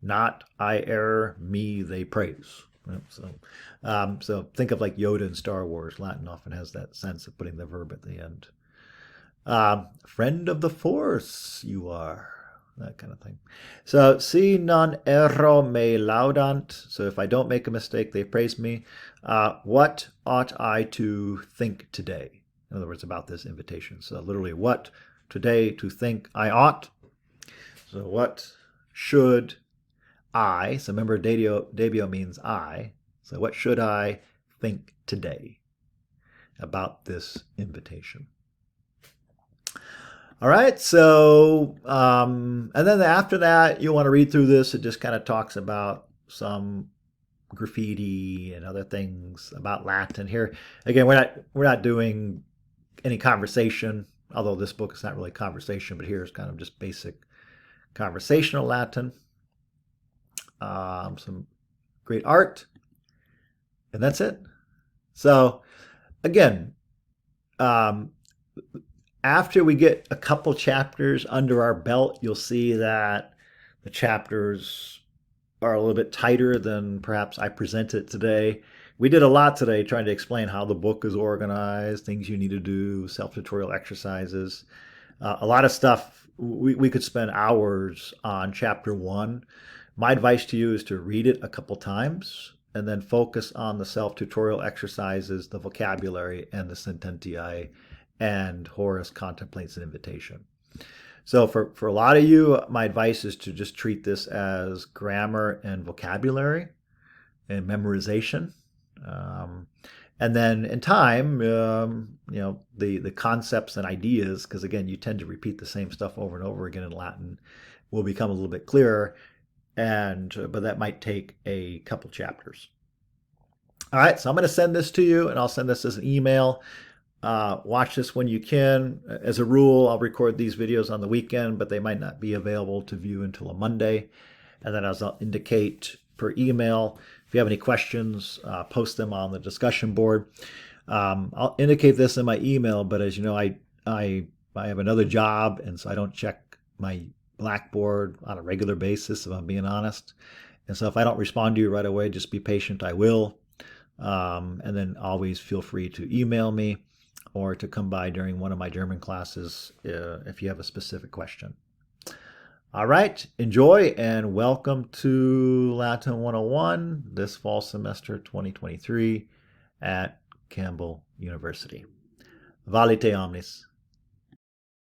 not I err, me they praise. So think of like Yoda in Star Wars. Latin often has that sense of putting the verb at the end. Friend of the Force, you are. That kind of thing. So, si non erro me laudant. So if I don't make a mistake, they praise me. What ought I to think today? In other words, about this invitation. So literally, what today to think I ought. So what should I, so remember debio means I, so what should I think today about this invitation? All right, so, and then after that, you want to read through this. It just kind of talks about some graffiti and other things about Latin. Here, again, we're not doing any conversation, although this book is not really conversation, but here's kind of just basic conversational Latin. Some great art, and that's it. So, again, after we get a couple chapters under our belt, you'll see that the chapters are a little bit tighter than perhaps I presented today. We did a lot today trying to explain how the book is organized, things you need to do, self-tutorial exercises. A lot of stuff, we could spend hours on chapter 1. My advice to you is to read it a couple times and then focus on the self-tutorial exercises, the vocabulary, and the sententiae, and Horace contemplates an invitation. So for a lot of you, my advice is to just treat this as grammar and vocabulary and memorization. And then in time, the concepts and ideas, because again, you tend to repeat the same stuff over and over again in Latin, will become a little bit clearer. But that might take a couple chapters. All right, so I'm going to send this to you, and I'll send this as an email. Watch this when you can. As a rule, I'll record these videos on the weekend, but they might not be available to view until a Monday. And then as I'll indicate per email, if you have any questions, post them on the discussion board. I'll indicate this in my email, but as you know, I have another job, and so I don't check my Blackboard on a regular basis, if I'm being honest. And so if I don't respond to you right away, just be patient, I will. And then always feel free to email me or to come by during one of my German classes if you have a specific question. All right, enjoy and welcome to Latin 101 this fall semester 2023 at Campbell University. Vale te omnis.